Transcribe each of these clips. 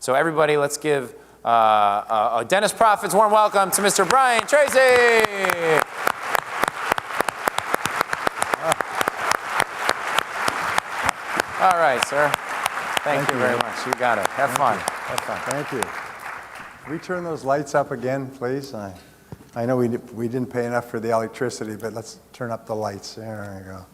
So everybody, let's give Dennis Profit's warm welcome to Mr. Brian Tracy. All right, sir. Thank you very much. You got it. Have fun. Have fun. Thank you. Can we turn those lights up again, please? I know we didn't pay enough for the electricity, but let's turn up the lights. There we go.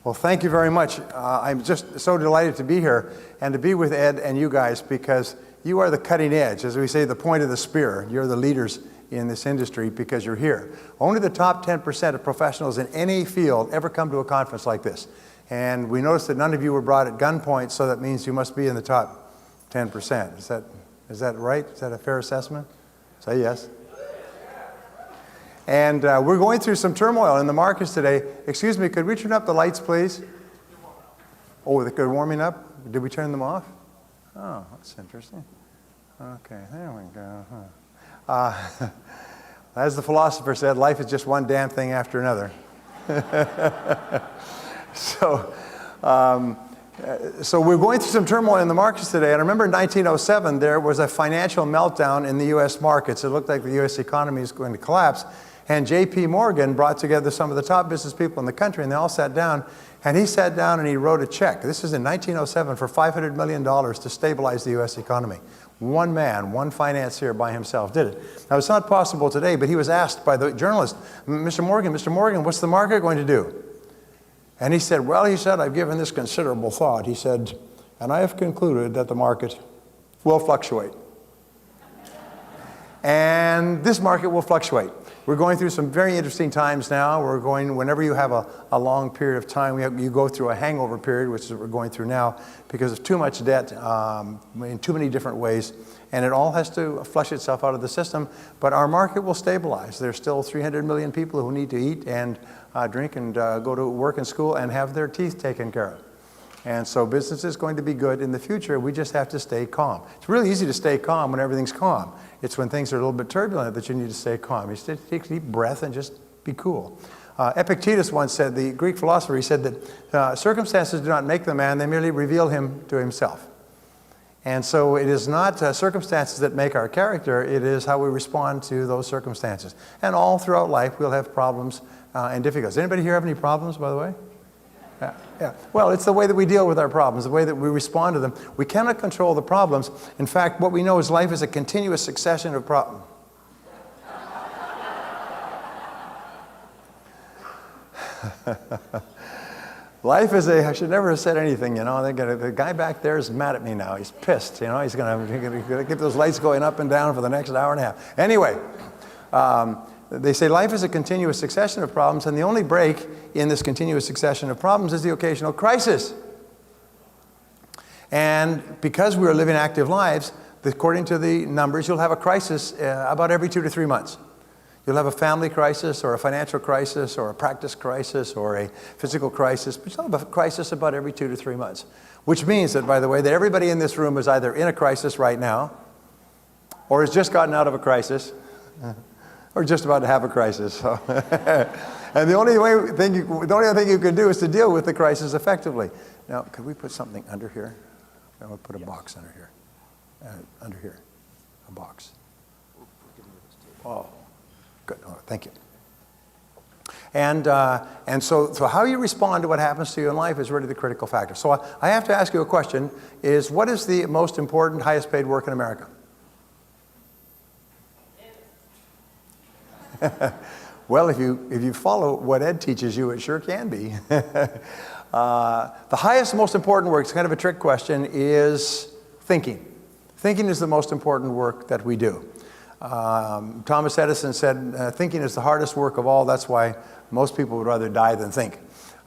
Well, thank you very much. I'm just so delighted to be here and to be with Ed and you guys, because you are the cutting edge, as we say, the point of the spear. You're the leaders in this industry because you're here. Only the top 10% of professionals in any field ever come to a conference like this. And we noticed that none of you were brought at gunpoint, so that means you must be in the top 10%. Is that right? Is that a fair assessment? Say yes. And we're going through some turmoil in the markets today. Excuse me, could we turn up the lights, please? Oh, they're warming up? Did we turn them off? Oh, that's interesting. Okay, there we go. As the philosopher said, life is just one damn thing after another. So we're going through some turmoil in the markets today. And I remember in 1907, there was a financial meltdown in the U.S. markets. It looked like the U.S. economy was going to collapse. And J.P. Morgan brought together some of the top business people in the country, and they all sat down. And he sat down and he wrote a check. This is in 1907 for $500 million to stabilize the U.S. economy. One man, one financier by himself did it. Now, it's not possible today, but he was asked by the journalist, Mr. Morgan, what's the market going to do? And he said, well, he said, I've given this considerable thought. He said, and I have concluded that the market will fluctuate. And this market will fluctuate. We're going through some very interesting times now. Whenever you have a long period of time, you go through a hangover period, which is what we're going through now, because of too much debt in too many different ways. And it all has to flush itself out of the system. But our market will stabilize. There's still 300 million people who need to eat and drink and go to work and school and have their teeth taken care of. And so business is going to be good in the future. We just have to stay calm. It's really easy to stay calm when everything's calm. It's when things are a little bit turbulent that you need to stay calm. You just take a deep breath and just be cool. Epictetus once said, the Greek philosopher, he said that circumstances do not make the man, they merely reveal him to himself. And so it is not circumstances that make our character, it is how we respond to those circumstances. And all throughout life, we'll have problems and difficulties. Anybody here have any problems, by the way? Yeah. Well, it's the way that we deal with our problems, the way that we respond to them. We cannot control the problems. In fact, what we know is life is a continuous succession of problems. Life is I should never have said anything, you know. The guy back there is mad at me now. He's pissed, you know. He's going to keep those lights going up and down for the next hour and a half. Anyway, they say life is a continuous succession of problems, and the only break in this continuous succession of problems is the occasional crisis. And because we are living active lives, according to the numbers, you'll have a crisis about every 2 to 3 months. You'll have a family crisis or a financial crisis or a practice crisis or a physical crisis, but you'll have a crisis about every 2 to 3 months. Which means that, by the way, that everybody in this room is either in a crisis right now or has just gotten out of a crisis or just about to have a crisis. So and the only other thing you can do is to deal with the crisis effectively. Now, could we put something under here? I want to put a box under here. Under here, a box. Oh, good. Oh, thank you. And so how you respond to what happens to you in life is really the critical factor. So I have to ask you a question: what is the most important, highest paid work in America? Well, if you follow what Ed teaches you, it sure can be. The highest, most important work, it's kind of a trick question, is thinking. Thinking is the most important work that we do. Thomas Edison said, thinking is the hardest work of all. That's why most people would rather die than think.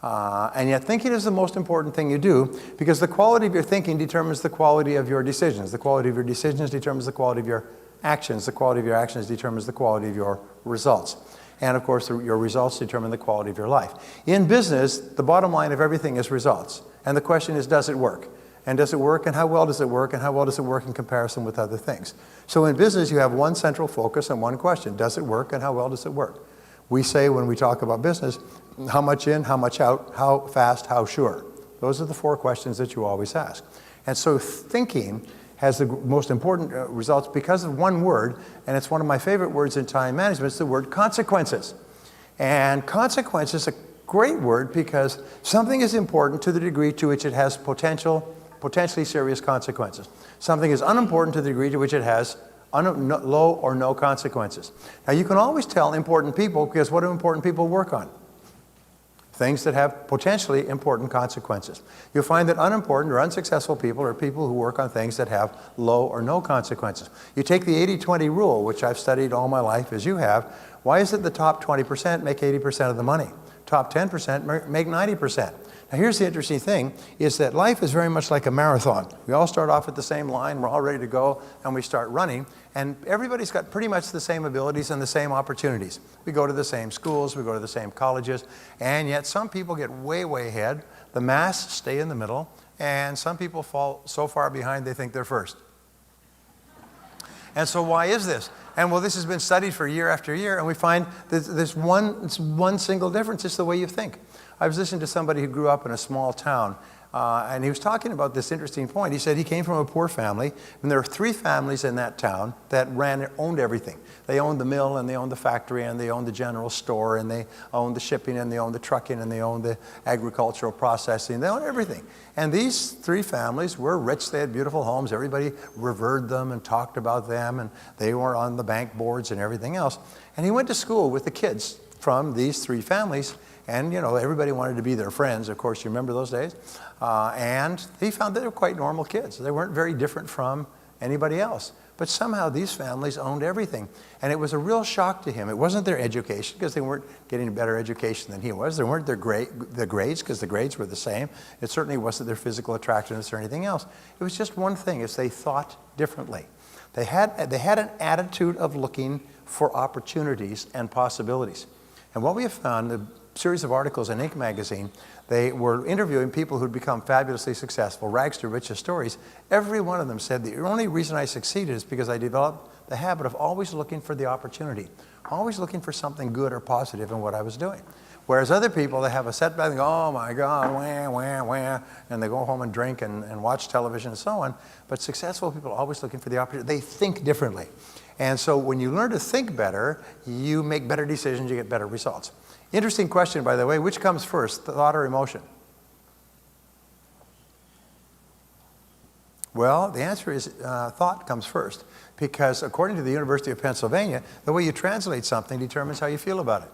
And yet thinking is the most important thing you do, because the quality of your thinking determines the quality of your decisions. The quality of your decisions determines the quality of your actions. The quality of your actions determines the quality of your results. And of course, your results determine the quality of your life. In business, the bottom line of everything is results. And the question is, does it work? And does it work, and how well does it work, and how well does it work in comparison with other things? So in business, you have one central focus and one question: does it work, and how well does it work? We say when we talk about business, how much in, how much out, how fast, how sure. Those are the 4 questions that you always ask. And so thinking has the most important results because of one word, and it's one of my favorite words in time management. It's the word consequences. And consequence is a great word because something is important to the degree to which it has potentially serious consequences. Something is unimportant to the degree to which it has low or no consequences. Now, you can always tell important people because what do important people work on? Things that have potentially important consequences. You'll find that unimportant or unsuccessful people are people who work on things that have low or no consequences. You take the 80-20 rule, which I've studied all my life, as you have. Why is it the top 20% make 80% of the money? Top 10% make 90%. Now, here's the interesting thing, is that life is very much like a marathon. We all start off at the same line, we're all ready to go, and we start running, and everybody's got pretty much the same abilities and the same opportunities. We go to the same schools, we go to the same colleges, and yet some people get way, way ahead, the mass stay in the middle, and some people fall so far behind they think they're first. And so why is this? And well, this has been studied for year after year, and we find that there's one single difference. It's the way you think. I was listening to somebody who grew up in a small town, and he was talking about this interesting point. He said he came from a poor family, and there were 3 families in that town that owned everything. They owned the mill, and they owned the factory, and they owned the general store, and they owned the shipping, and they owned the trucking, and they owned the agricultural processing. They owned everything. And these 3 families were rich. They had beautiful homes. Everybody revered them and talked about them, and they were on the bank boards and everything else. And he went to school with the kids from these 3 families. And, you know, everybody wanted to be their friends. Of course, you remember those days. And he found that they were quite normal kids. They weren't very different from anybody else. But somehow these families owned everything. And it was a real shock to him. It wasn't their education, because they weren't getting a better education than he was. They weren't the grades, because the grades were the same. It certainly wasn't their physical attractiveness or anything else. It was just one thing, is they thought differently. They had an attitude of looking for opportunities and possibilities. And what we have found, the series of articles in Inc. magazine, they were interviewing people who'd become fabulously successful, rags to riches stories. Every one of them said the only reason I succeeded is because I developed the habit of always looking for the opportunity, always looking for something good or positive in what I was doing. Whereas other people, they have a setback and go, oh my God, wah, wah, wah, and they go home and drink and watch television and so on. But successful people are always looking for the opportunity. They think differently. And so when you learn to think better, you make better decisions, you get better results. Interesting question, by the way. Which comes first, thought or emotion? Well, the answer is thought comes first, because according to the University of Pennsylvania, the way you translate something determines how you feel about it.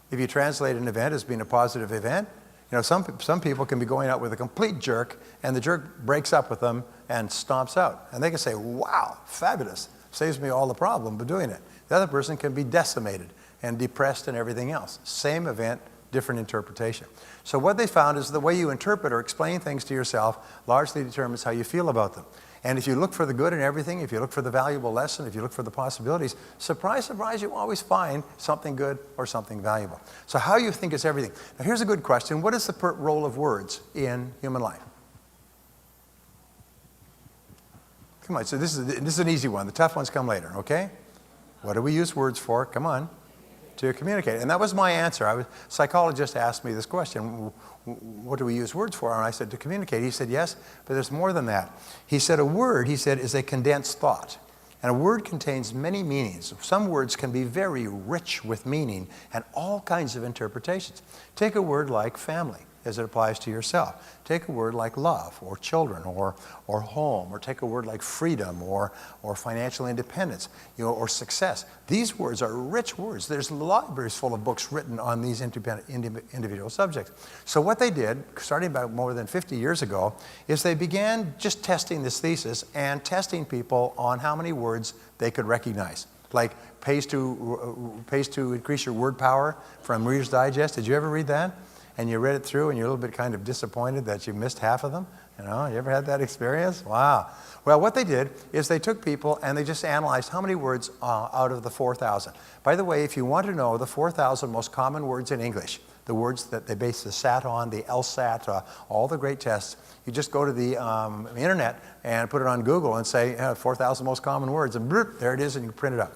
If you translate an event as being a positive event, you know, some people can be going out with a complete jerk, and the jerk breaks up with them and stomps out. And they can say, wow, fabulous, saves me all the problem of doing it. The other person can be decimated and depressed and everything else. Same event, different interpretation. So what they found is the way you interpret or explain things to yourself largely determines how you feel about them. And if you look for the good in everything, if you look for the valuable lesson, if you look for the possibilities, surprise, surprise, you always find something good or something valuable. So how you think is everything. Now here's a good question. What is the role of words in human life? Come on, so this is an easy one. The tough ones come later, okay? What do we use words for? Come on. To communicate. And that was my answer. A psychologist asked me this question, what do we use words for? And I said, to communicate. He said, yes, but there's more than that. He said, a word, he said, is a condensed thought. And a word contains many meanings. Some words can be very rich with meaning and all kinds of interpretations. Take a word like family, as it applies to yourself. Take a word like love, or children, or home, or take a word like freedom, or financial independence, you know, or success. These words are rich words. There's libraries full of books written on these individual subjects. So what they did, starting about more than 50 years ago, is they began just testing this thesis and testing people on how many words they could recognize. Like pays to increase your word power from Reader's Digest. Did you ever read that? And you read it through and you're a little bit kind of disappointed that you missed half of them? You know, you ever had that experience? Wow. Well, what they did is they took people and they just analyzed how many words out of the 4,000. By the way, if you want to know the 4,000 most common words in English, the words that they base the SAT on, the LSAT, all the great tests, you just go to the internet and put it on Google and say 4,000 most common words, and bloop, there it is, and you print it up.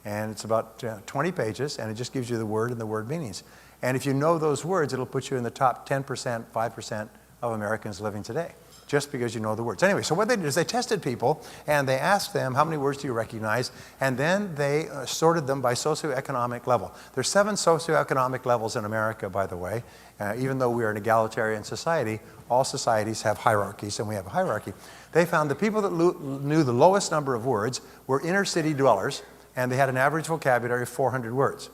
And it's about 20 pages, and it just gives you the word and the word meanings. And if you know those words, it'll put you in the top 10%, 5% of Americans living today. just because you know the words. Anyway, so what they did is they tested people, and they asked them, how many words do you recognize? And then they sorted them by socioeconomic level. There's 7 socioeconomic levels in America, by the way. Even though we are an egalitarian society, all societies have hierarchies, and we have a hierarchy. They found the people that knew the lowest number of words were inner city dwellers, and they had an average vocabulary of 400 words.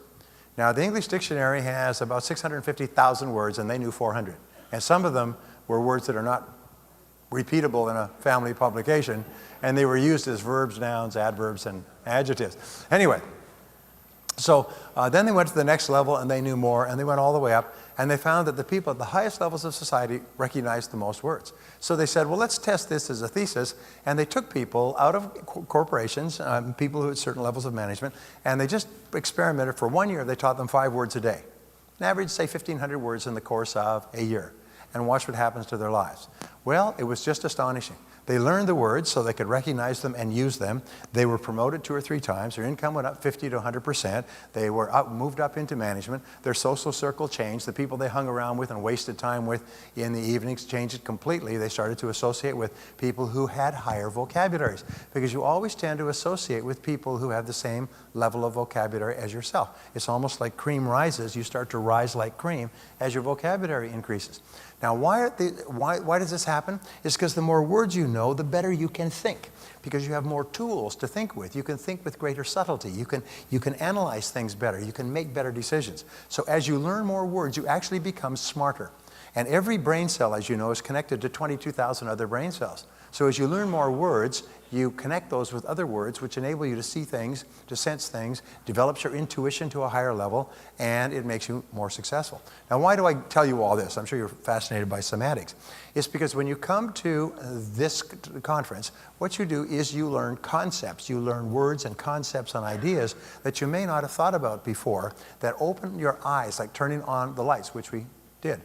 Now, the English dictionary has about 650,000 words, and they knew 400. And some of them were words that are not repeatable in a family publication, and they were used as verbs, nouns, adverbs, and adjectives. Anyway, so then they went to the next level, and they knew more, and they went all the way up, and they found that the people at the highest levels of society recognized the most words. So they said, well, let's test this as a thesis, and they took people out of corporations, people who had certain levels of management, and they just experimented for 1 year. They taught them 5 words a day. An average, say, 1,500 words in the course of a year, and watch what happens to their lives. Well, it was just astonishing. They learned the words so they could recognize them and use them. They were promoted 2 or 3 times. Their income went up 50 to 100%. They were moved up into management. Their social circle changed. The people they hung around with and wasted time with in the evenings changed it completely. They started to associate with people who had higher vocabularies, because you always tend to associate with people who have the same level of vocabulary as yourself. It's almost like cream rises. You start to rise like cream as your vocabulary increases. Now, why does this happen? It's because the more words you know, the better you can think, because you have more tools to think with. You can think with greater subtlety. You can analyze things better. You can make better decisions. So as you learn more words, you actually become smarter. And every brain cell, as you know, is connected to 22,000 other brain cells. So as you learn more words, you connect those with other words, which enable you to see things, to sense things, develops your intuition to a higher level, and it makes you more successful. Now, why do I tell you all this? I'm sure you're fascinated by semantics. It's because when you come to this conference, what you do is you learn concepts. You learn words and concepts and ideas that you may not have thought about before, that open your eyes, like turning on the lights, which we did.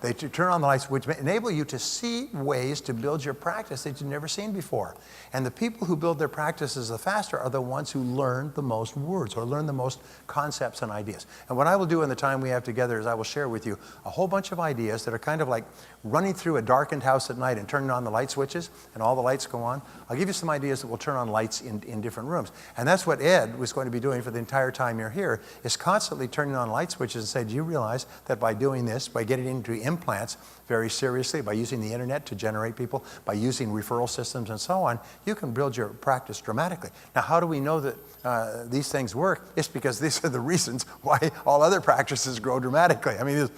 They turn on the lights, which enable you to see ways to build your practice that you've never seen before. And the people who build their practices the faster are the ones who learn the most words or learn the most concepts and ideas. And what I will do in the time we have together is I will share with you a whole bunch of ideas that are kind of like running through a darkened house at night and turning on the light switches, and all the lights go on. I'll give you some ideas that will turn on lights in different rooms. And that's what Ed was going to be doing for the entire time you're here, is constantly turning on light switches and say, do you realize that by doing this, by getting into implants very seriously, by using the internet to generate people, by using referral systems and so on, you can build your practice dramatically. Now, how do we know that these things work? It's because these are the reasons why all other practices grow dramatically. I mean,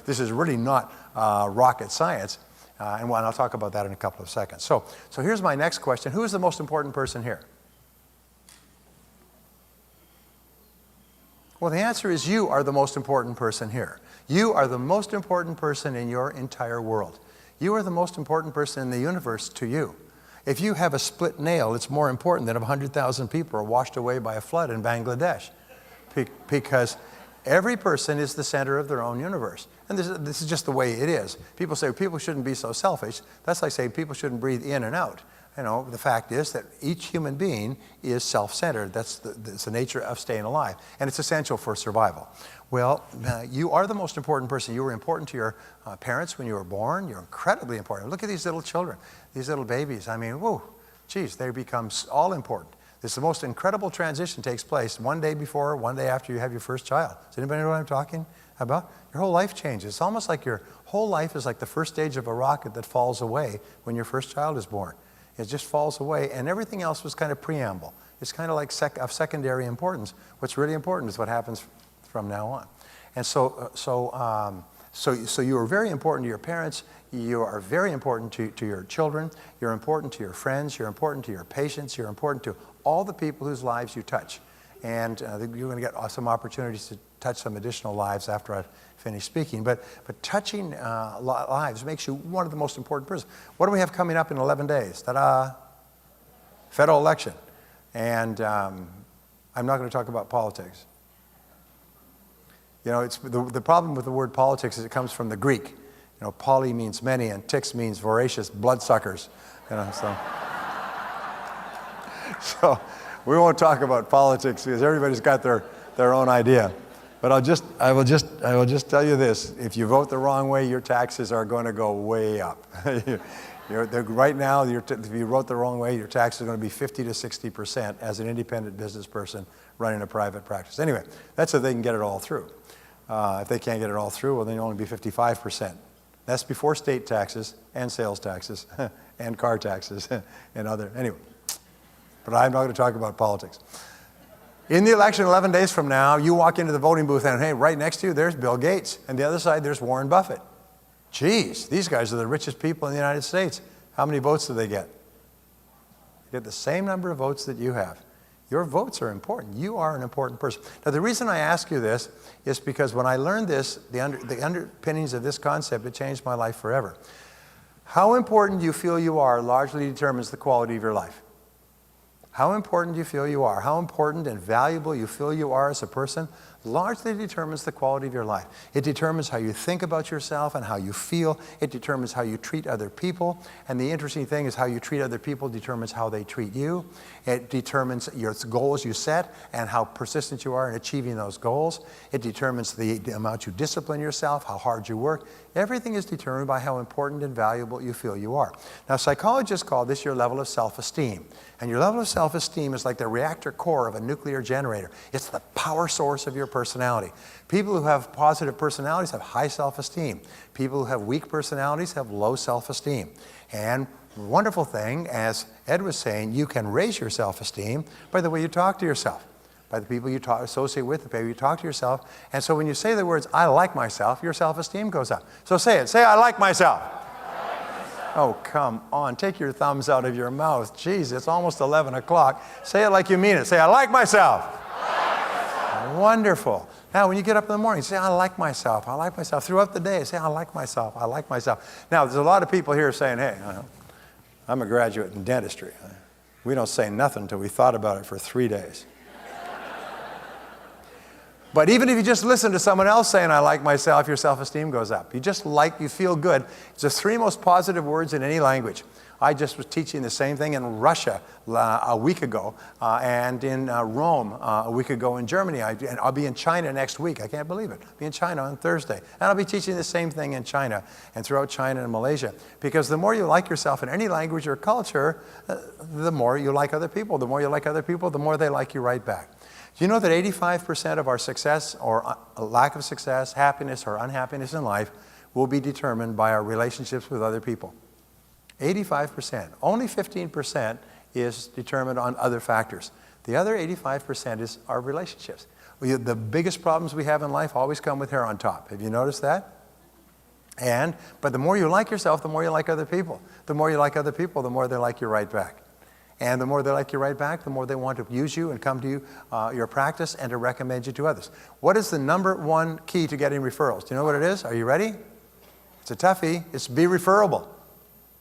this is really not rocket science. And I'll talk about that in a couple of seconds. So here's my next question. Who is the most important person here? Well, the answer is you are the most important person here. You are the most important person in your entire world. You are the most important person in the universe to you. If you have a split nail, it's more important than if 100,000 people are washed away by a flood in Bangladesh, because every person is the center of their own universe. And this is just the way it is. People say people shouldn't be so selfish. That's like saying people shouldn't breathe in and out. You know, the fact is that each human being is self-centered. That's the nature of staying alive, and it's essential for survival. Well, you are the most important person. You were important to your parents when you were born. You're incredibly important. Look at these little children, these little babies. I mean, whoa, geez, they become all important. This the most incredible transition takes place one day before, one day after you have your first child. Does anybody know what I'm talking about? Your whole life changes. It's almost like your whole life is like the first stage of a rocket that falls away when your first child is born. It just falls away, and everything else was kind of preamble. It's kind of like of secondary importance. What's really important is what happens from now on. And so you are very important to your parents. You are very important to your children. You're important to your friends. You're important to your patients. You're important to all the people whose lives you touch. And you're going to get some opportunities to touch some additional lives after I finish speaking. But touching lives makes you one of the most important persons. What do we have coming up in 11 days? Ta-da! Federal election. And I'm not going to talk about politics. You know, it's the problem with the word politics is it comes from the Greek. You know, poly means many, and ticks means voracious bloodsuckers. You know, so we won't talk about politics because everybody's got their own idea. But I will just tell you this: if you vote the wrong way, your taxes are going to go way up. Right now, if you vote the wrong way, your taxes are going to be 50 to 60% as an independent business person running a private practice. Anyway, that's if they can get it all through. If they can't get it all through, well, then you'll only be 55%. That's before state taxes and sales taxes and car taxes and other. Anyway, but I'm not going to talk about politics. In the election 11 days from now, you walk into the voting booth and, hey, right next to you, there's Bill Gates. And the other side, there's Warren Buffett. Geez, these guys are the richest people in the United States. How many votes do they get? They get the same number of votes that you have. Your votes are important. You are an important person. Now, the reason I ask you this is because when I learned this, the underpinnings of this concept, it changed my life forever. How important you feel you are largely determines the quality of your life. How important you feel you are, how important and valuable you feel you are as a person, largely determines the quality of your life. It determines how you think about yourself and how you feel. It determines how you treat other people. And the interesting thing is how you treat other people determines how they treat you. It determines your goals you set and how persistent you are in achieving those goals. It determines the amount you discipline yourself, how hard you work. Everything is determined by how important and valuable you feel you are. Now, psychologists call this your level of self-esteem. And your level of self-esteem is like the reactor core of a nuclear generator. It's the power source of your personality. People who have positive personalities have high self-esteem. People who have weak personalities have low self-esteem. And the wonderful thing, as Ed was saying, you can raise your self-esteem by the way you talk to yourself, by the people you associate with, the way you talk to yourself. And so when you say the words, I like myself, your self-esteem goes up. So say it. Say, I like myself. Oh, come on. Take your thumbs out of your mouth. Jeez, it's almost 11 o'clock. Say it like you mean it. Say, I like myself. Wonderful. Now, when you get up in the morning, say, I like myself. I like myself. Throughout the day, say, I like myself. I like myself. Now, there's a lot of people here saying, hey, I'm a graduate in dentistry. We don't say nothing until we thought about it for 3 days. But even if you just listen to someone else saying, I like myself, your self-esteem goes up. You feel good. It's the 3 most positive words in any language. I just was teaching the same thing in Russia a week ago, and in Rome a week ago in Germany. And I'll be in China next week. I can't believe it. I'll be in China on Thursday. And I'll be teaching the same thing in China and throughout China and Malaysia. Because the more you like yourself in any language or culture, the more you like other people. The more you like other people, the more they like you right back. Do you know that 85% of our success or lack of success, happiness or unhappiness in life will be determined by our relationships with other people? 85%. Only 15% is determined on other factors. The other 85% is our relationships. The biggest problems we have in life always come with hair on top. Have you noticed that? But the more you like yourself, the more you like other people. The more you like other people, the more they like you right back. And the more they like you right back, the more they want to use you and come to you, your practice, and to recommend you to others. What is the number 1 key to getting referrals? Do you know what it is? Are you ready? It's a toughie. It's be referable.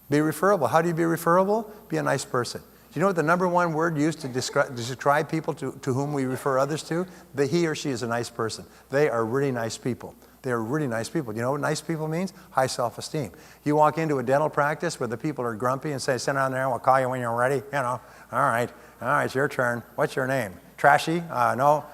Be referable. How do you be referable? Be a nice person. Do you know what the number 1 word used to describe people to whom we refer others to? That he or she is a nice person. They are really nice people. They are really nice people. Do you know what nice people means? High self-esteem. You walk into a dental practice where the people are grumpy and say, sit down there and we'll call you when you're ready. You know, all right, it's your turn. What's your name? Trashy? No.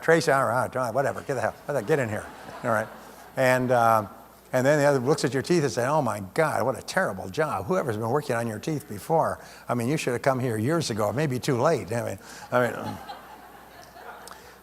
Tracy? All right, whatever. Get in here. All right. And then the other looks at your teeth and says, oh my God, what a terrible job. Whoever's been working on your teeth before, I mean, you should have come here years ago. It may be too late. I mean.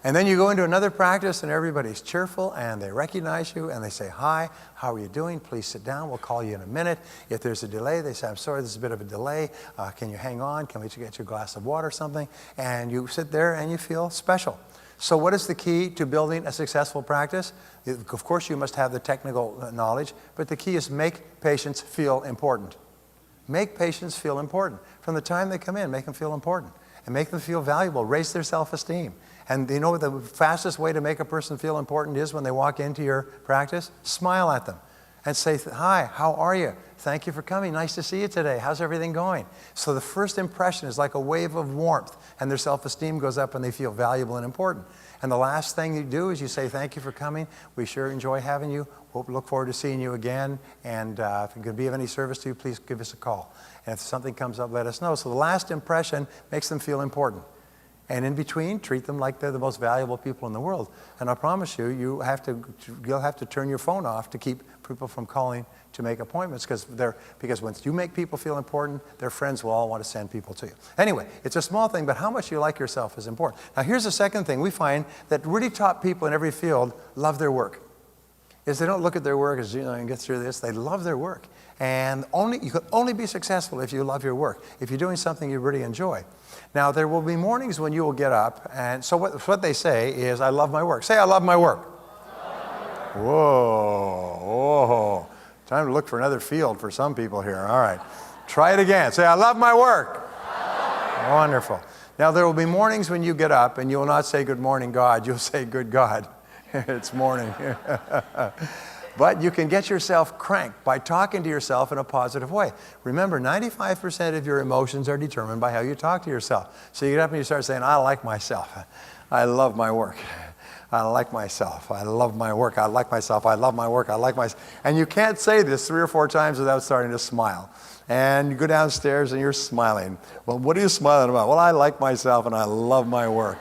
And then you go into another practice and everybody's cheerful and they recognize you and they say, hi, how are you doing? Please sit down. We'll call you in a minute. If there's a delay, they say, I'm sorry, there's a bit of a delay. Can you hang on? Can we get you a glass of water or something? And you sit there and you feel special. So what is the key to building a successful practice? Of course, you must have the technical knowledge, but the key is make patients feel important. Make patients feel important. From the time they come in, make them feel important and make them feel valuable. Raise their self-esteem. And you know what the fastest way to make a person feel important is when they walk into your practice? Smile at them and say, hi, how are you? Thank you for coming. Nice to see you today. How's everything going? So the first impression is like a wave of warmth, and their self-esteem goes up and they feel valuable and important. And the last thing you do is you say, thank you for coming. We sure enjoy having you. We'll look forward to seeing you again. And if it could be of any service to you, please give us a call. And if something comes up, let us know. So the last impression makes them feel important. And in between, treat them like they're the most valuable people in the world. And I promise you, you'll have to turn your phone off to keep people from calling to make appointments, because once you make people feel important, their friends will all want to send people to you. Anyway, it's a small thing, but how much you like yourself is important. Now, here's the second thing. We find that really top people in every field love their work. Is they don't look at their work as, and get through this. They love their work. And you can only be successful if you love your work, if you're doing something you really enjoy. Now, there will be mornings when you will get up, and so what they say is, I love my work. Say, I love my work. Whoa, whoa. Time to look for another field for some people here. All right. Try it again. Say, I love my work. Wonderful. Now, there will be mornings when you get up, and you will not say, good morning, God. You'll say, good God. It's morning. But you can get yourself cranked by talking to yourself in a positive way. Remember, 95% of your emotions are determined by how you talk to yourself. So you get up and you start saying, I like myself. I love my work. I like myself. I love my work. I like myself. I love my work. I like myself. And you can't say this 3 or 4 times without starting to smile. And you go downstairs and you're smiling. Well, what are you smiling about? Well, I like myself and I love my work.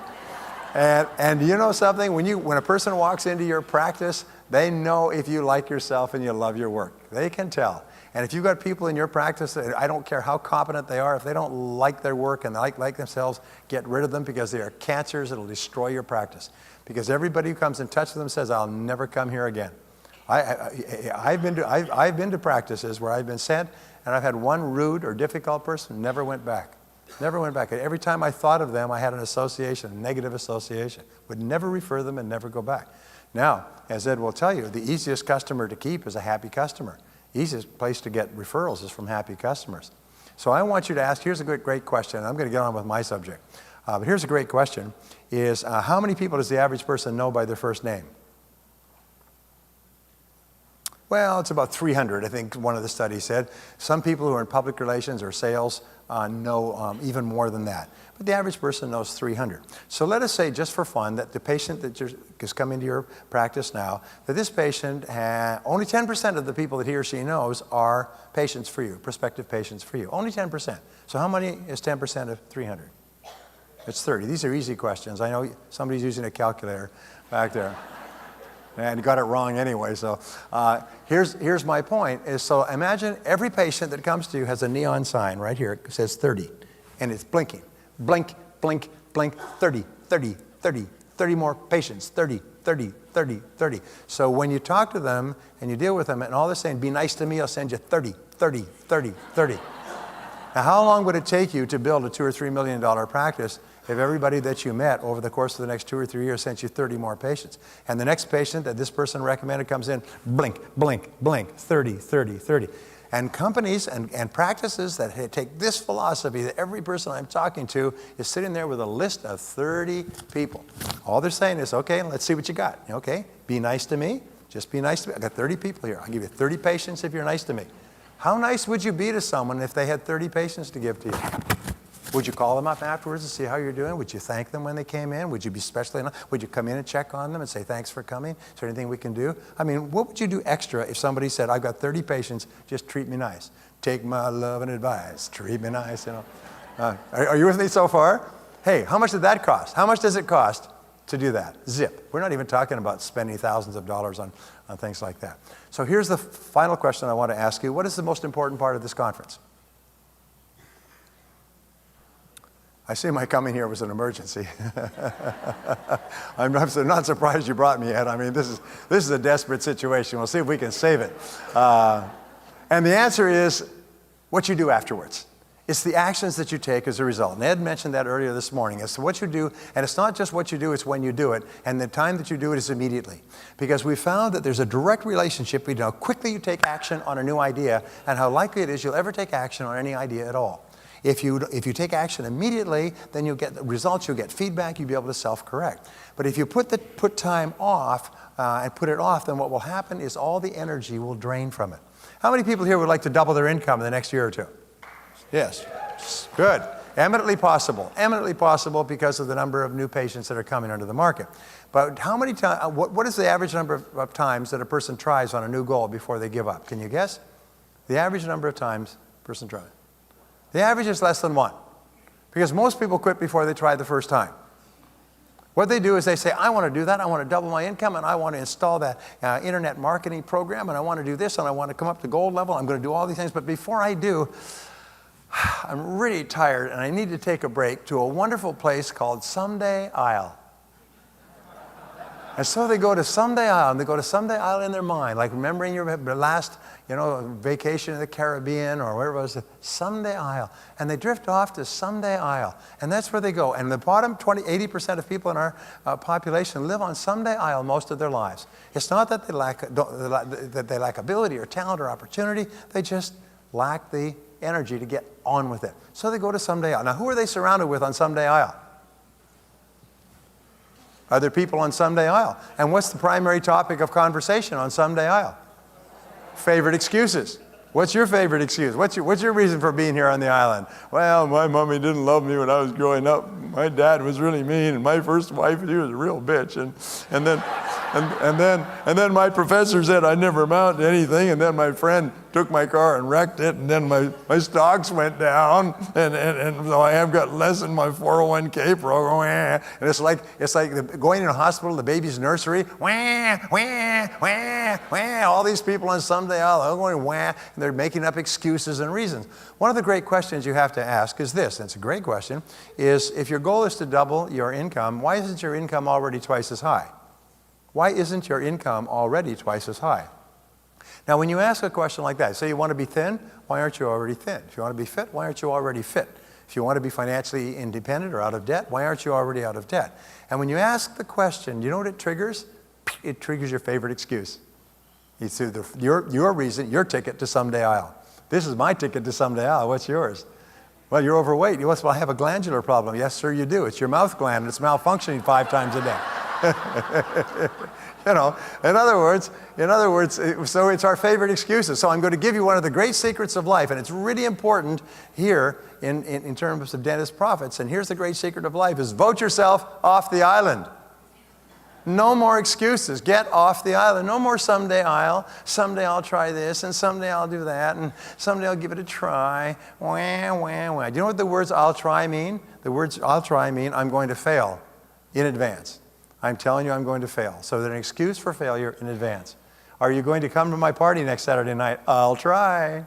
And you know something? When a person walks into your practice, they know if you like yourself and you love your work. They can tell. And if you've got people in your practice, I don't care how competent they are, if they don't like their work and like themselves, get rid of them, because they are cancers. It'll destroy your practice. Because everybody who comes in touch with them says, I'll never come here again. I've been to practices where I've been sent, and I've had one rude or difficult person, never went back. Never went back. Every time I thought of them, I had an association, a negative association. Would never refer them and never go back. Now, as Ed will tell you, the easiest customer to keep is a happy customer. Easiest place to get referrals is from happy customers. So I want you to ask, here's a great question. I'm going to get on with my subject. But here's a great question, is how many people does the average person know by their first name? Well, it's about 300, I think one of the studies said. Some people who are in public relations or sales know even more than that. But the average person knows 300. So let us say, just for fun, that the patient that is coming to your practice now, that this patient, only 10% of the people that he or she knows are patients for you, prospective patients for you. Only 10%. So how many is 10% of 300? It's 30. These are easy questions. I know somebody's using a calculator back there. And you got it wrong anyway. So here's my point. So imagine every patient that comes to you has a neon sign right here. It says 30. And it's blinking. Blink, blink, blink, 30, 30, 30, 30 more patients, 30, 30, 30, 30. So when you talk to them and you deal with them, and all they're saying, be nice to me, I'll send you 30, 30, 30, 30. Now, how long would it take you to build a $2 or $3 million practice if everybody that you met over the course of the next 2 or 3 years sent you 30 more patients? And the next patient that this person recommended comes in, blink, blink, blink, 30, 30, 30. And companies and practices that take this philosophy, that every person I'm talking to is sitting there with a list of 30 people. All they're saying is, okay, let's see what you got. Okay, be nice to me. Just be nice to me. I got 30 people here. I'll give you 30 patients if you're nice to me. How nice would you be to someone if they had 30 patients to give to you? Would you call them up afterwards and see how you're doing? Would you thank them when they came in? Would you be specially nice? Would you come in and check on them and say, thanks for coming? Is there anything we can do? I mean, what would you do extra if somebody said, I've got 30 patients, just treat me nice. Take my love and advice, treat me nice, you know. Are you with me so far? Hey, how much did that cost? How much does it cost to do that? Zip. We're not even talking about spending thousands of dollars on things like that. So here's the final question I want to ask you. What is the most important part of this conference? I see my coming here was an emergency. I'm not surprised you brought me yet. I mean, this is a desperate situation. We'll see if we can save it. And the answer is what you do afterwards. It's the actions that you take as a result. And Ed mentioned that earlier this morning. It's what you do, and it's not just what you do, it's when you do it. And the time that you do it is immediately. Because we found that there's a direct relationship between how quickly you take action on a new idea and how likely it is you'll ever take action on any idea at all. If you take action immediately, then you'll get the results, you'll get feedback, you'll be able to self-correct. But if you put time off and put it off, then what will happen is all the energy will drain from it. How many people here would like to double their income in the next year or two? Yes. Good. Eminently possible because of the number of new patients that are coming onto the market. But how many times, what is the average number of times that a person tries on a new goal before they give up? Can you guess? The average number of times a person tries. The average is less than 1. Because most people quit before they try the first time. What they do is they say, I want to do that, I want to double my income, and I want to install that internet marketing program, and I want to do this, and I want to come up to gold level, I'm going to do all these things, but before I do, I'm really tired, and I need to take a break to a wonderful place called Someday Isle. And so they go to Someday Isle, and they go to Someday Isle in their mind, like remembering your last, vacation in the Caribbean or wherever it was, Someday Isle. And they drift off to Someday Isle, and that's where they go. And the bottom 80% of people in our population live on Someday Isle most of their lives. It's not that they lack ability or talent or opportunity, they just lack the energy to get on with it. So they go to Someday Isle. Now, who are they surrounded with on Someday Isle? Other people on Someday Isle. And what's the primary topic of conversation on Someday Isle? Favorite excuses. What's your favorite excuse? What's your reason for being here on the island? Well, my mommy didn't love me when I was growing up. My dad was really mean, and my first wife, she was a real bitch. And then my professor said I'd never amount to anything, and then my friend took my car and wrecked it, and then my stocks went down, and so I have got less in my 401k program. And it's like going in a hospital, the baby's nursery, wah, wah, wah, wah. All these people on Someday Isle are going wah, and they're making up excuses and reasons. One of the great questions you have to ask is this, and it's a great question, is if your goal is to double your income, why isn't your income already twice as high? Why isn't your income already twice as high? Now, when you ask a question like that, say you want to be thin, why aren't you already thin? If you want to be fit, why aren't you already fit? If you want to be financially independent or out of debt, why aren't you already out of debt? And when you ask the question, you know what it triggers? It triggers your favorite excuse. It's your reason, your ticket to Someday Isle. This is my ticket to Someday Isle. What's yours? Well, you're overweight. Well, I have a glandular problem. Yes, sir, you do. It's your mouth gland, and it's malfunctioning 5 times a day. In other words, so it's our favorite excuses. So I'm going to give you one of the great secrets of life, and it's really important here in terms of Dennis Profits. And here's the great secret of life is vote yourself off the island. No more excuses. Get off the island. No more Someday Isle. Someday I'll try this, and someday I'll do that, and someday I'll give it a try. Wah, wah, wah. Do you know what the words I'll try mean? The words I'll try mean I'm going to fail in advance. I'm telling you I'm going to fail. So there's an excuse for failure in advance. Are you going to come to my party next Saturday night? I'll try.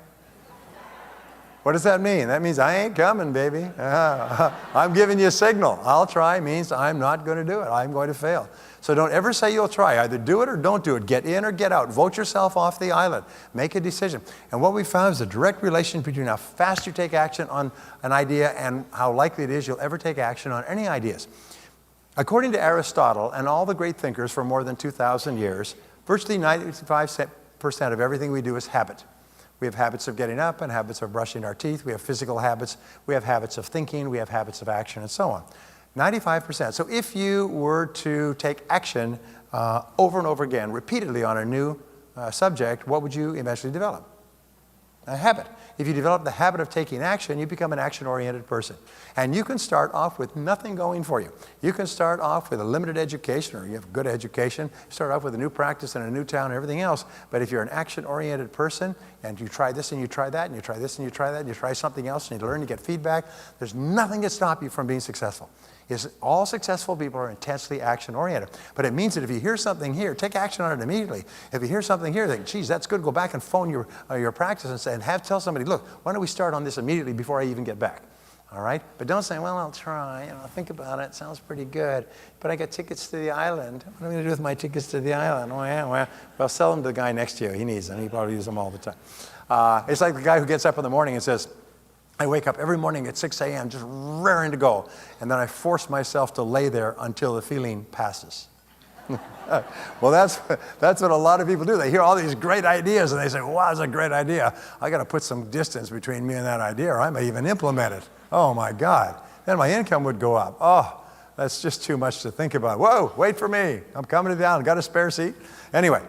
What does that mean? That means I ain't coming, baby. I'm giving you a signal. I'll try means I'm not going to do it. I'm going to fail. So don't ever say you'll try. Either do it or don't do it. Get in or get out. Vote yourself off the island. Make a decision. And what we found is a direct relation between how fast you take action on an idea and how likely it is you'll ever take action on any ideas. According to Aristotle and all the great thinkers for more than 2,000 years, virtually 95% of everything we do is habit. We have habits of getting up and habits of brushing our teeth. We have physical habits. We have habits of thinking. We have habits of action and so on. 95%. So if you were to take action over and over again, repeatedly on a new subject, what would you eventually develop? A habit. If you develop the habit of taking action, you become an action-oriented person. And you can start off with nothing going for you. You can start off with a limited education, or you have good education, start off with a new practice in a new town and everything else. But if you're an action-oriented person, and you try this and you try that, and you try this and you try that, and you try something else, and you learn to get feedback, there's nothing to stop you from being successful. All successful people are intensely action-oriented. But it means that if you hear something here, take action on it immediately. If you hear something here, think, geez, that's good, go back and phone your practice and say, and tell somebody, look, why don't we start on this immediately before I even get back? All right? But don't say, well, I'll try, I'll think about it, sounds pretty good, but I got tickets to the island. What am I going to do with my tickets to the island? Well, sell them to the guy next to you. He needs them. He probably uses them all the time. It's like the guy who gets up in the morning and says, I wake up every morning at 6 a.m. just raring to go, and then I force myself to lay there until the feeling passes. Well, that's what a lot of people do. They hear all these great ideas, and they say, wow, that's a great idea. I got to put some distance between me and that idea, or I may even implement it. Oh, my God. Then my income would go up. Oh, that's just too much to think about. Whoa, wait for me. I'm coming to the island. Got a spare seat? Anyway,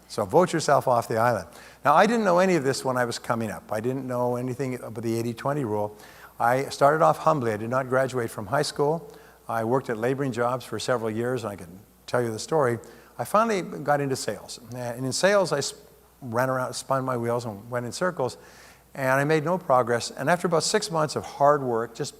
so vote yourself off the island. Now, I didn't know any of this when I was coming up. I didn't know anything about the 80-20 rule. I started off humbly. I did not graduate from high school. I worked at laboring jobs for several years, and I can tell you the story. I finally got into sales. And in sales, I ran around, spun my wheels, and went in circles, and I made no progress. And after about 6 months of hard work, just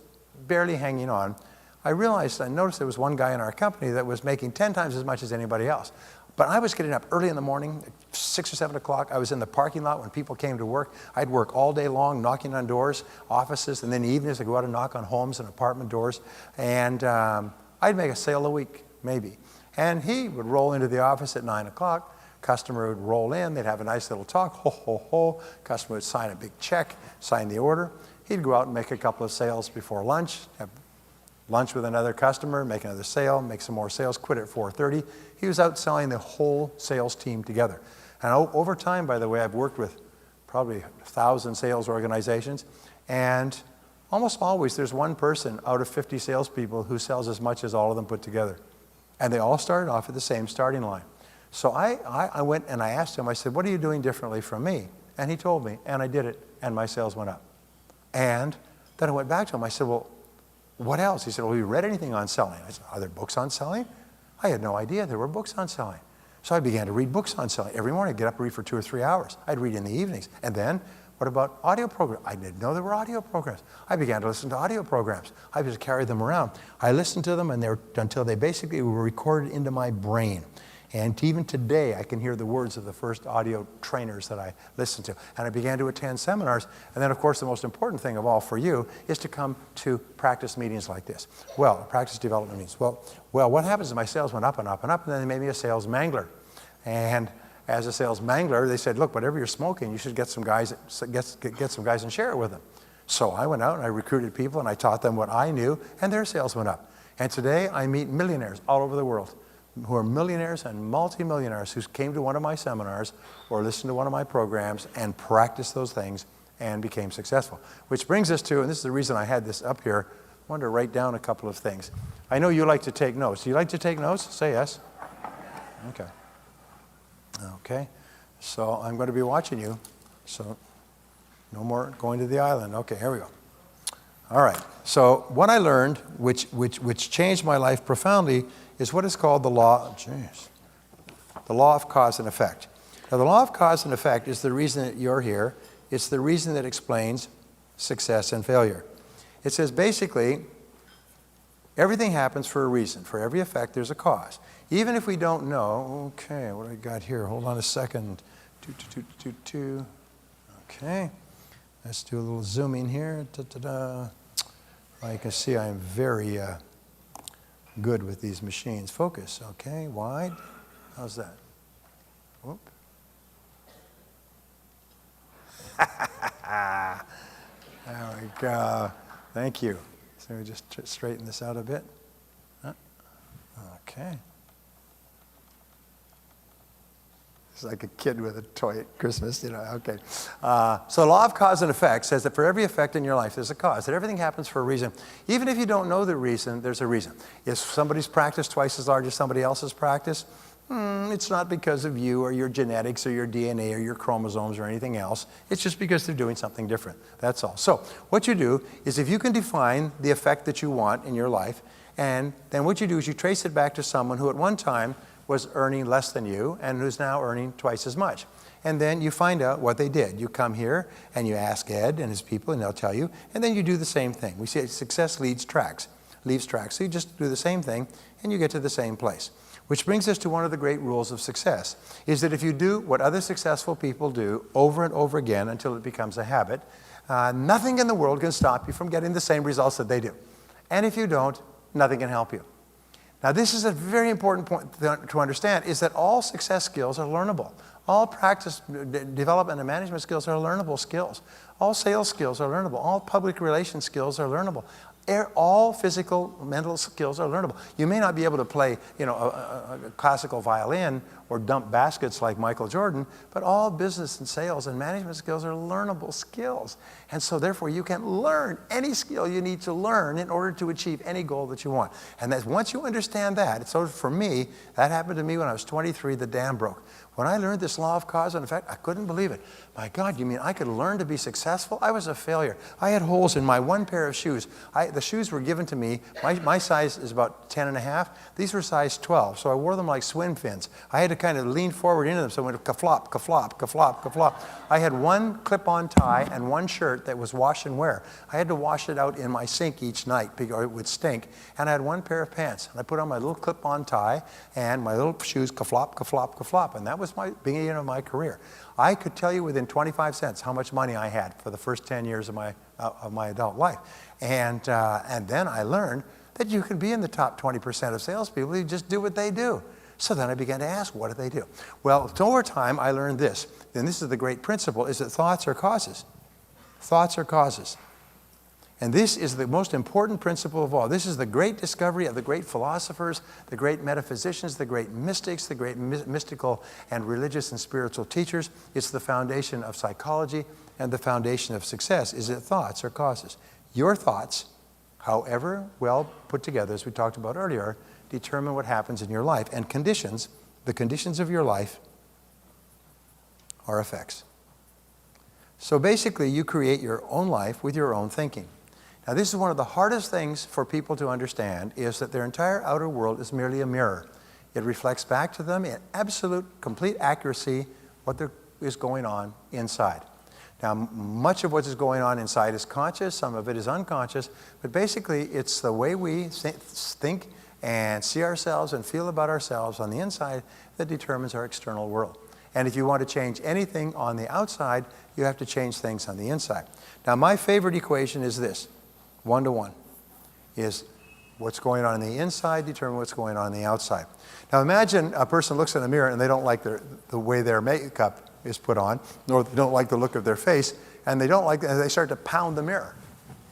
barely hanging on, I noticed there was one guy in our company that was making 10 times as much as anybody else. But I was getting up early in the morning, 6 or 7 o'clock. I was in the parking lot when people came to work. I'd work all day long, knocking on doors, offices, and then evenings I'd go out and knock on homes and apartment doors. And I'd make a sale a week, maybe. And he would roll into the office at 9 o'clock. Customer would roll in. They'd have a nice little talk. Ho, ho, ho. Customer would sign a big check, sign the order. He'd go out and make a couple of sales before lunch, have lunch with another customer, make another sale, make some more sales, quit at 4:30. He was out selling the whole sales team together. And over time, by the way, I've worked with probably 1,000 sales organizations, and almost always there's one person out of 50 salespeople who sells as much as all of them put together. And they all started off at the same starting line. So I went and I asked him, I said, what are you doing differently from me? And he told me, and I did it, and my sales went up. And then I went back to him, I said, well, what else? He said, well, have you read anything on selling? I said, are there books on selling? I had no idea there were books on selling. So I began to read books on selling. Every morning I'd get up and read for 2 or 3 hours. I'd read in the evenings. And then, what about audio programs? I didn't know there were audio programs. I began to listen to audio programs. I just carried them around. I listened to them until they basically were recorded into my brain. And even today, I can hear the words of the first audio trainers that I listened to. And I began to attend seminars. And then, of course, the most important thing of all for you is to come to practice meetings like this. Well, practice development meetings. Well, what happens is my sales went up and up and up, and then they made me a sales mangler. And as a sales mangler, they said, look, whatever you're smoking, you should get some guys and share it with them. So I went out and I recruited people and I taught them what I knew, and their sales went up. And today I meet millionaires all over the world who are millionaires and multimillionaires who came to one of my seminars or listened to one of my programs and practiced those things and became successful. Which brings us to, and this is the reason I had this up here, I wanted to write down a couple of things. I know you like to take notes. Do you like to take notes? Say yes. Okay. Okay. So I'm going to be watching you. So no more going to the island. Okay, here we go. All right. So what I learned, which changed my life profoundly, is what is called the law of cause and effect. Now, the law of cause and effect is the reason that you're here. It's the reason that explains success and failure. It says basically, everything happens for a reason. For every effect, there's a cause. Even if we don't know, okay, what do I got here? Hold on a second. Okay, let's do a little zooming here. I can see I'm very good with these machines. Focus, okay, wide. How's that? Whoop. There we go. Thank you. So we just straighten this out a bit. Okay. It's like a kid with a toy at Christmas, you know, okay. So law of cause and effect says that for every effect in your life, there's a cause, that everything happens for a reason. Even if you don't know the reason, there's a reason. If somebody's practice twice as large as somebody else's practice, it's not because of you or your genetics or your DNA or your chromosomes or anything else. It's just because they're doing something different. That's all. So what you do is if you can define the effect that you want in your life, and then what you do is you trace it back to someone who at one time was earning less than you and who's now earning twice as much. And then you find out what they did. You come here and you ask Ed and his people and they'll tell you, and then you do the same thing. We say success leaves tracks. So you just do the same thing and you get to the same place. Which brings us to one of the great rules of success, is that if you do what other successful people do over and over again until it becomes a habit, nothing in the world can stop you from getting the same results that they do. And if you don't, nothing can help you. Now, this is a very important point to understand, is that all success skills are learnable. All practice, development, and management skills are learnable skills. All sales skills are learnable. All public relations skills are learnable. All physical, mental skills are learnable. You may not be able to play, you know, a classical violin or dump baskets like Michael Jordan, but all business and sales and management skills are learnable skills. And so therefore you can learn any skill you need to learn in order to achieve any goal that you want. And that once you understand that, so for me, that happened to me when I was 23, the dam broke. When I learned this law of cause and effect, I couldn't believe it. My God, you mean I could learn to be successful? I was a failure. I had holes in my one pair of shoes. The shoes were given to me. My size is about 10 and a half. These were size 12, so I wore them like swim fins. I had to kind of lean forward into them, so it went ka-flop, ka-flop, ka-flop, ka-flop. I had one clip-on tie and one shirt that was wash and wear. I had to wash it out in my sink each night because it would stink. And I had one pair of pants. And I put on my little clip-on tie and my little shoes, ka-flop, ka-flop, ka-flop. And that was my beginning of my career. I could tell you within 25 cents how much money I had for the first 10 years of my adult life. And then I learned that you can be in the top 20% of salespeople. You just do what they do. So then I began to ask, what do they do? Well, over time, I learned this. And this is the great principle, is that thoughts are causes. Thoughts are causes. And this is the most important principle of all. This is the great discovery of the great philosophers, the great metaphysicians, the great mystics, the great mystical and religious and spiritual teachers. It's the foundation of psychology and the foundation of success, is that thoughts are causes. Your thoughts, however well put together, as we talked about earlier, determine what happens in your life. And conditions, the conditions of your life, are effects. So basically, you create your own life with your own thinking. Now, this is one of the hardest things for people to understand, is that their entire outer world is merely a mirror. It reflects back to them in absolute, complete accuracy what is going on inside. Now, much of what is going on inside is conscious, some of it is unconscious, but basically it's the way we think and see ourselves and feel about ourselves on the inside that determines our external world. And if you want to change anything on the outside, you have to change things on the inside. Now, my favorite equation is this. 1-to-1 is what's going on the inside determine what's going on the outside. Now imagine a person looks in a mirror and they don't like the way their makeup is put on, or they don't like the look of their face, and they start to pound the mirror.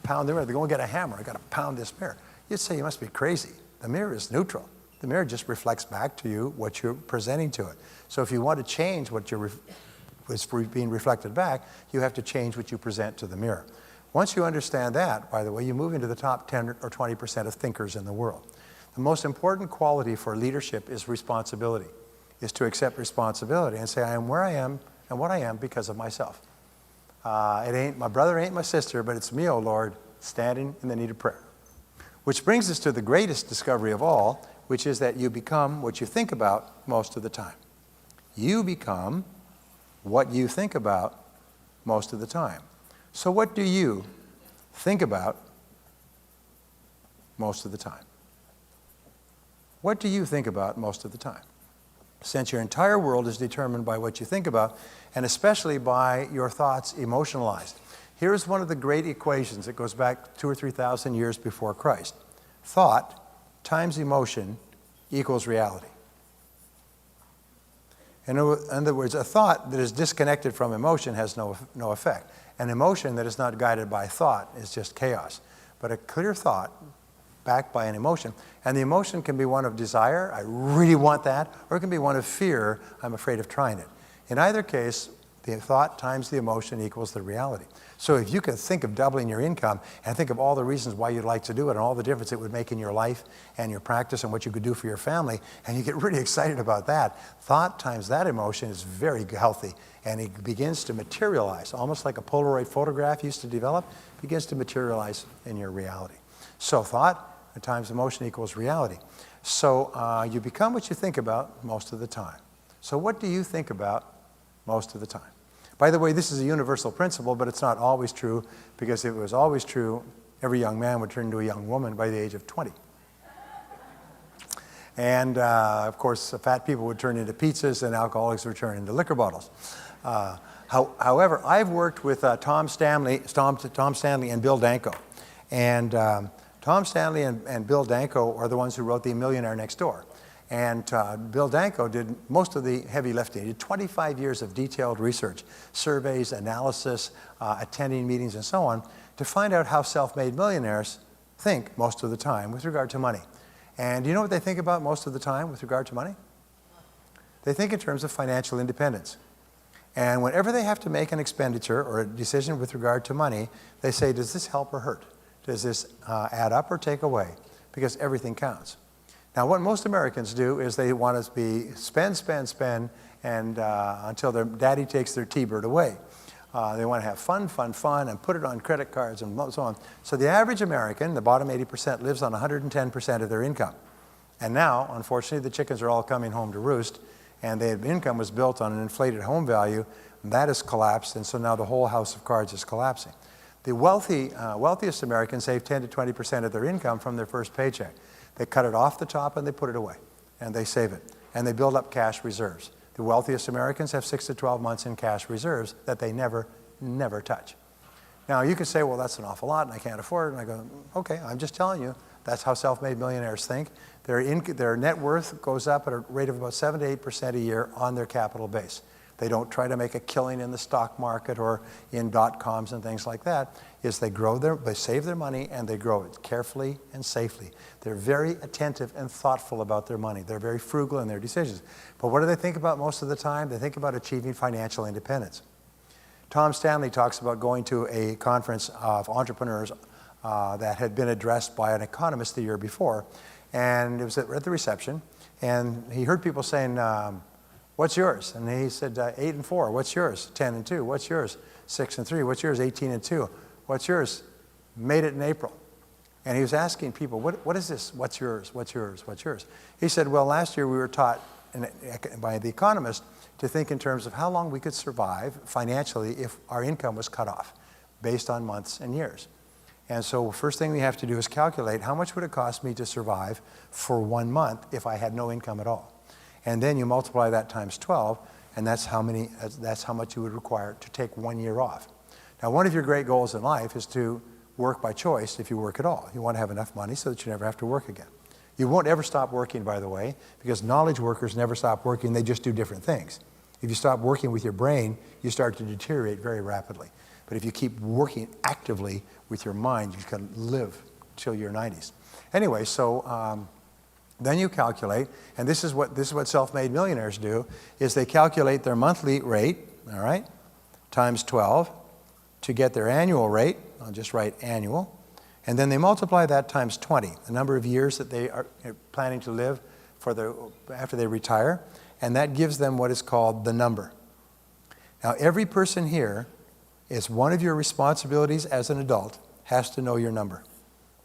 Pound the mirror. They go and get a hammer. I got to pound this mirror. You'd say you must be crazy. The mirror is neutral. The mirror just reflects back to you what you're presenting to it. So if you want to change what is being reflected back, you have to change what you present to the mirror. Once you understand that, by the way, you move into the top 10 or 20% of thinkers in the world. The most important quality for leadership is responsibility, is to accept responsibility and say, I am where I am and what I am because of myself. It ain't my brother, ain't my sister, but it's me, O Lord, standing in the need of prayer. Which brings us to the greatest discovery of all, which is that you become what you think about most of the time. You become what you think about most of the time. So what do you think about most of the time? What do you think about most of the time? Since your entire world is determined by what you think about, and especially by your thoughts emotionalized. Here's one of the great equations that goes back 2,000 or 3,000 years before Christ. Thought times emotion equals reality. In other words, a thought that is disconnected from emotion has no effect. An emotion that is not guided by thought is just chaos. But a clear thought backed by an emotion, and the emotion can be one of desire, I really want that, or it can be one of fear, I'm afraid of trying it. In either case, the thought times the emotion equals the reality. So if you can think of doubling your income and think of all the reasons why you'd like to do it and all the difference it would make in your life and your practice and what you could do for your family, and you get really excited about that, thought times that emotion is very healthy, and it begins to materialize, almost like a Polaroid photograph used to develop, begins to materialize in your reality. So thought times emotion equals reality. So you become what you think about most of the time. So what do you think about most of the time? By the way, this is a universal principle, but it's not always true, because if it was always true, every young man would turn into a young woman by the age of 20. And of course, fat people would turn into pizzas, and alcoholics would turn into liquor bottles. However, I've worked with Tom Stanley and Bill Danko. And Tom Stanley and Bill Danko are the ones who wrote The Millionaire Next Door. And Bill Danko did most of the heavy lifting. He did 25 years of detailed research, surveys, analysis, attending meetings, and so on, to find out how self-made millionaires think most of the time with regard to money. And do you know what they think about most of the time with regard to money? They think in terms of financial independence. And whenever they have to make an expenditure or a decision with regard to money, they say, does this help or hurt? Does this add up or take away? Because everything counts. Now, what most Americans do is they want to spend, and until their daddy takes their T-bird away. They want to have fun, and put it on credit cards and so on. So the average American, the bottom 80%, lives on 110% of their income. And now, unfortunately, the chickens are all coming home to roost, and their income was built on an inflated home value, and that has collapsed, and so now the whole house of cards is collapsing. The wealthiest Americans save 10 to 20% of their income from their first paycheck. They cut it off the top and they put it away, and they save it, and they build up cash reserves. The wealthiest Americans have 6 to 12 months in cash reserves that they never touch. Now, you could say, well, that's an awful lot, and I can't afford it. And I go, okay, I'm just telling you, that's how self-made millionaires think. Their net worth goes up at a rate of about 7 to 8% a year on their capital base. They don't try to make a killing in the stock market or in dot-coms and things like that. They save their money and they grow it carefully and safely. They're very attentive and thoughtful about their money. They're very frugal in their decisions. But what do they think about most of the time? They think about achieving financial independence. Tom Stanley talks about going to a conference of entrepreneurs that had been addressed by an economist the year before. And it was at the reception. And he heard people saying, what's yours? And he said, 8 and 4. What's yours? 10 and 2. What's yours? 6 and 3. What's yours? 18 and 2. What's yours? Made it in April. And he was asking people, what is this? What's yours? What's yours? What's yours? He said, well, last year we were taught by the economist to think in terms of how long we could survive financially if our income was cut off based on months and years. And so first thing we have to do is calculate how much would it cost me to survive for 1 month if I had no income at all. And then you multiply that times 12, and that's how much you would require to take 1 year off. Now, one of your great goals in life is to work by choice if you work at all. You want to have enough money so that you never have to work again. You won't ever stop working, by the way, because knowledge workers never stop working. They just do different things. If you stop working with your brain, you start to deteriorate very rapidly. But if you keep working actively with your mind, you can live till your 90s. Anyway, so then you calculate, and this is what self-made millionaires do, is they calculate their monthly rate, all right, times 12 to get their annual rate. I'll just write annual. And then they multiply that times 20, the number of years that they are planning to live after they retire, and that gives them what is called the number. Now, every person here, is one of your responsibilities as an adult, has to know your number.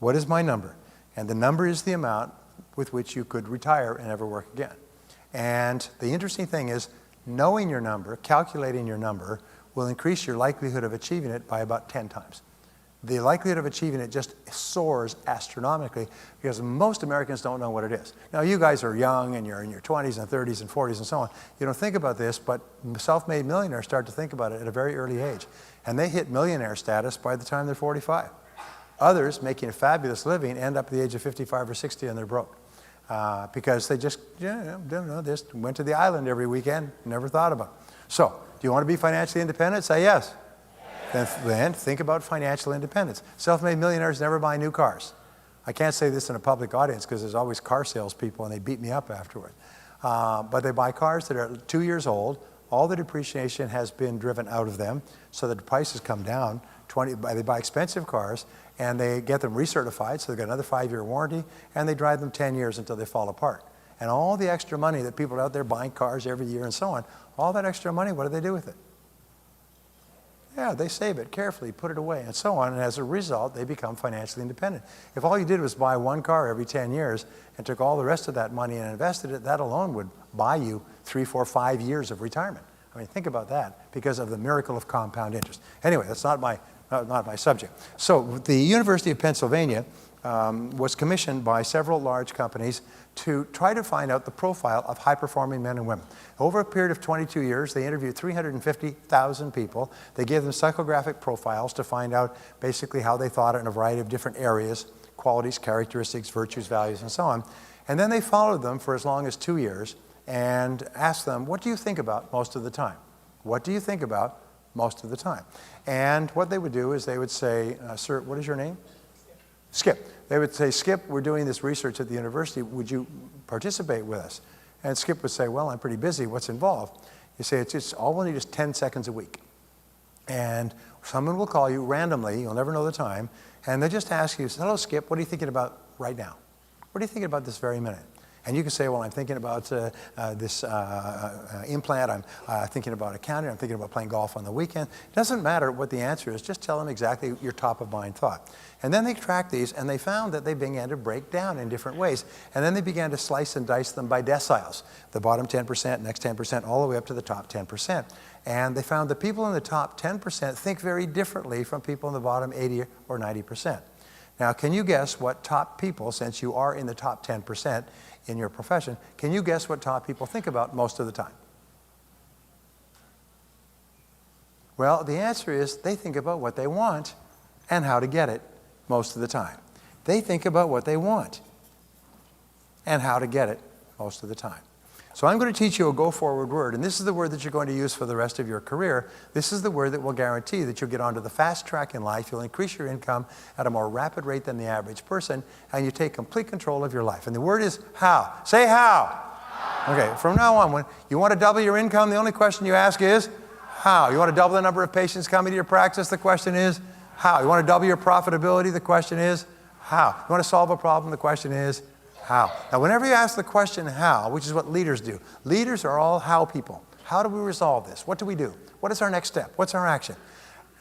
What is my number? And the number is the amount with which you could retire and never work again. And the interesting thing is, knowing your number, calculating your number, will increase your likelihood of achieving it by about 10 times. The likelihood of achieving it just soars astronomically because most Americans don't know what it is. Now, you guys are young and you're in your 20s and 30s and 40s and so on. You don't think about this, but self-made millionaires start to think about it at a very early age. And they hit millionaire status by the time they're 45. Others, making a fabulous living, end up at the age of 55 or 60 and they're broke. Because they just, just went to the island every weekend, never thought about it. So, do you want to be financially independent? Say yes. Then think about financial independence. Self-made millionaires never buy new cars. I can't say this in a public audience because there's always car salespeople and they beat me up afterward. But they buy cars that are 2 years old. All the depreciation has been driven out of them so that the prices come down. They buy expensive cars and they get them recertified so they've got another 5-year warranty, and they drive them 10 years until they fall apart. And all the extra money that people are out there buying cars every year and so on, all that extra money, what do they do with it? Yeah, they save it carefully, put it away, and so on, and as a result, they become financially independent. If all you did was buy one car every 10 years and took all the rest of that money and invested it, that alone would buy you 3, 4, 5 years of retirement. I mean, think about that because of the miracle of compound interest. Anyway, that's not my subject. So the University of Pennsylvania was commissioned by several large companies to try to find out the profile of high-performing men and women. Over a period of 22 years, they interviewed 350,000 people. They gave them psychographic profiles to find out basically how they thought in a variety of different areas, qualities, characteristics, virtues, values, and so on. And then they followed them for as long as 2 years and asked them, what do you think about most of the time? What do you think about most of the time? And what they would do is they would say, sir, what is your name? Skip. They would say, Skip, we're doing this research at the university. Would you participate with us? And Skip would say, well, I'm pretty busy. What's involved? You say, it's all we need is 10 seconds a week. And someone will call you randomly. You'll never know the time. And they just ask you, hello, Skip, what are you thinking about right now? What are you thinking about this very minute? And you can say, well, I'm thinking about this implant, I'm thinking about accounting, I'm thinking about playing golf on the weekend. It doesn't matter what the answer is, just tell them exactly your top of mind thought. And then they tracked these, and they found that they began to break down in different ways. And then they began to slice and dice them by deciles. The bottom 10%, next 10%, all the way up to the top 10%. And they found that people in the top 10% think very differently from people in the bottom 80 or 90%. Now, can you guess what top people, since you are in the top 10% in your profession, can you guess what top people think about most of the time? Well, the answer is they think about what they want and how to get it most of the time. They think about what they want and how to get it most of the time. So I'm going to teach you a go-forward word, and this is the word that you're going to use for the rest of your career. This is the word that will guarantee that you'll get onto the fast track in life, you'll increase your income at a more rapid rate than the average person, and you take complete control of your life. And the word is how. Say how. Okay, from now on, when you want to double your income, the only question you ask is how. You want to double the number of patients coming to your practice, the question is how. You want to double your profitability, the question is how. You want to solve a problem, the question is how. Now, whenever you ask the question how, which is what leaders do, leaders are all how people. How do we resolve this? What do we do? What is our next step? What's our action?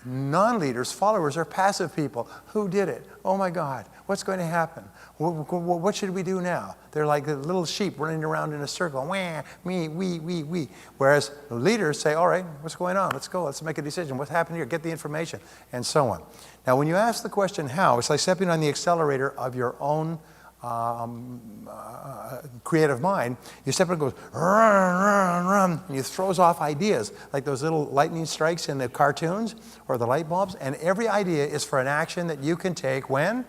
Non-leaders, followers, are passive people. Who did it? Oh my God, what's going to happen? What should we do now? They're like the little sheep running around in a circle. Wah, me, we. Whereas leaders say, all right, what's going on? Let's go. Let's make a decision. What's happening here? Get the information, and so on. Now, when you ask the question how, it's like stepping on the accelerator of your own creative mind. You step and it goes, run, run, run, and it throws off ideas, like those little lightning strikes in the cartoons or the light bulbs, and every idea is for an action that you can take when?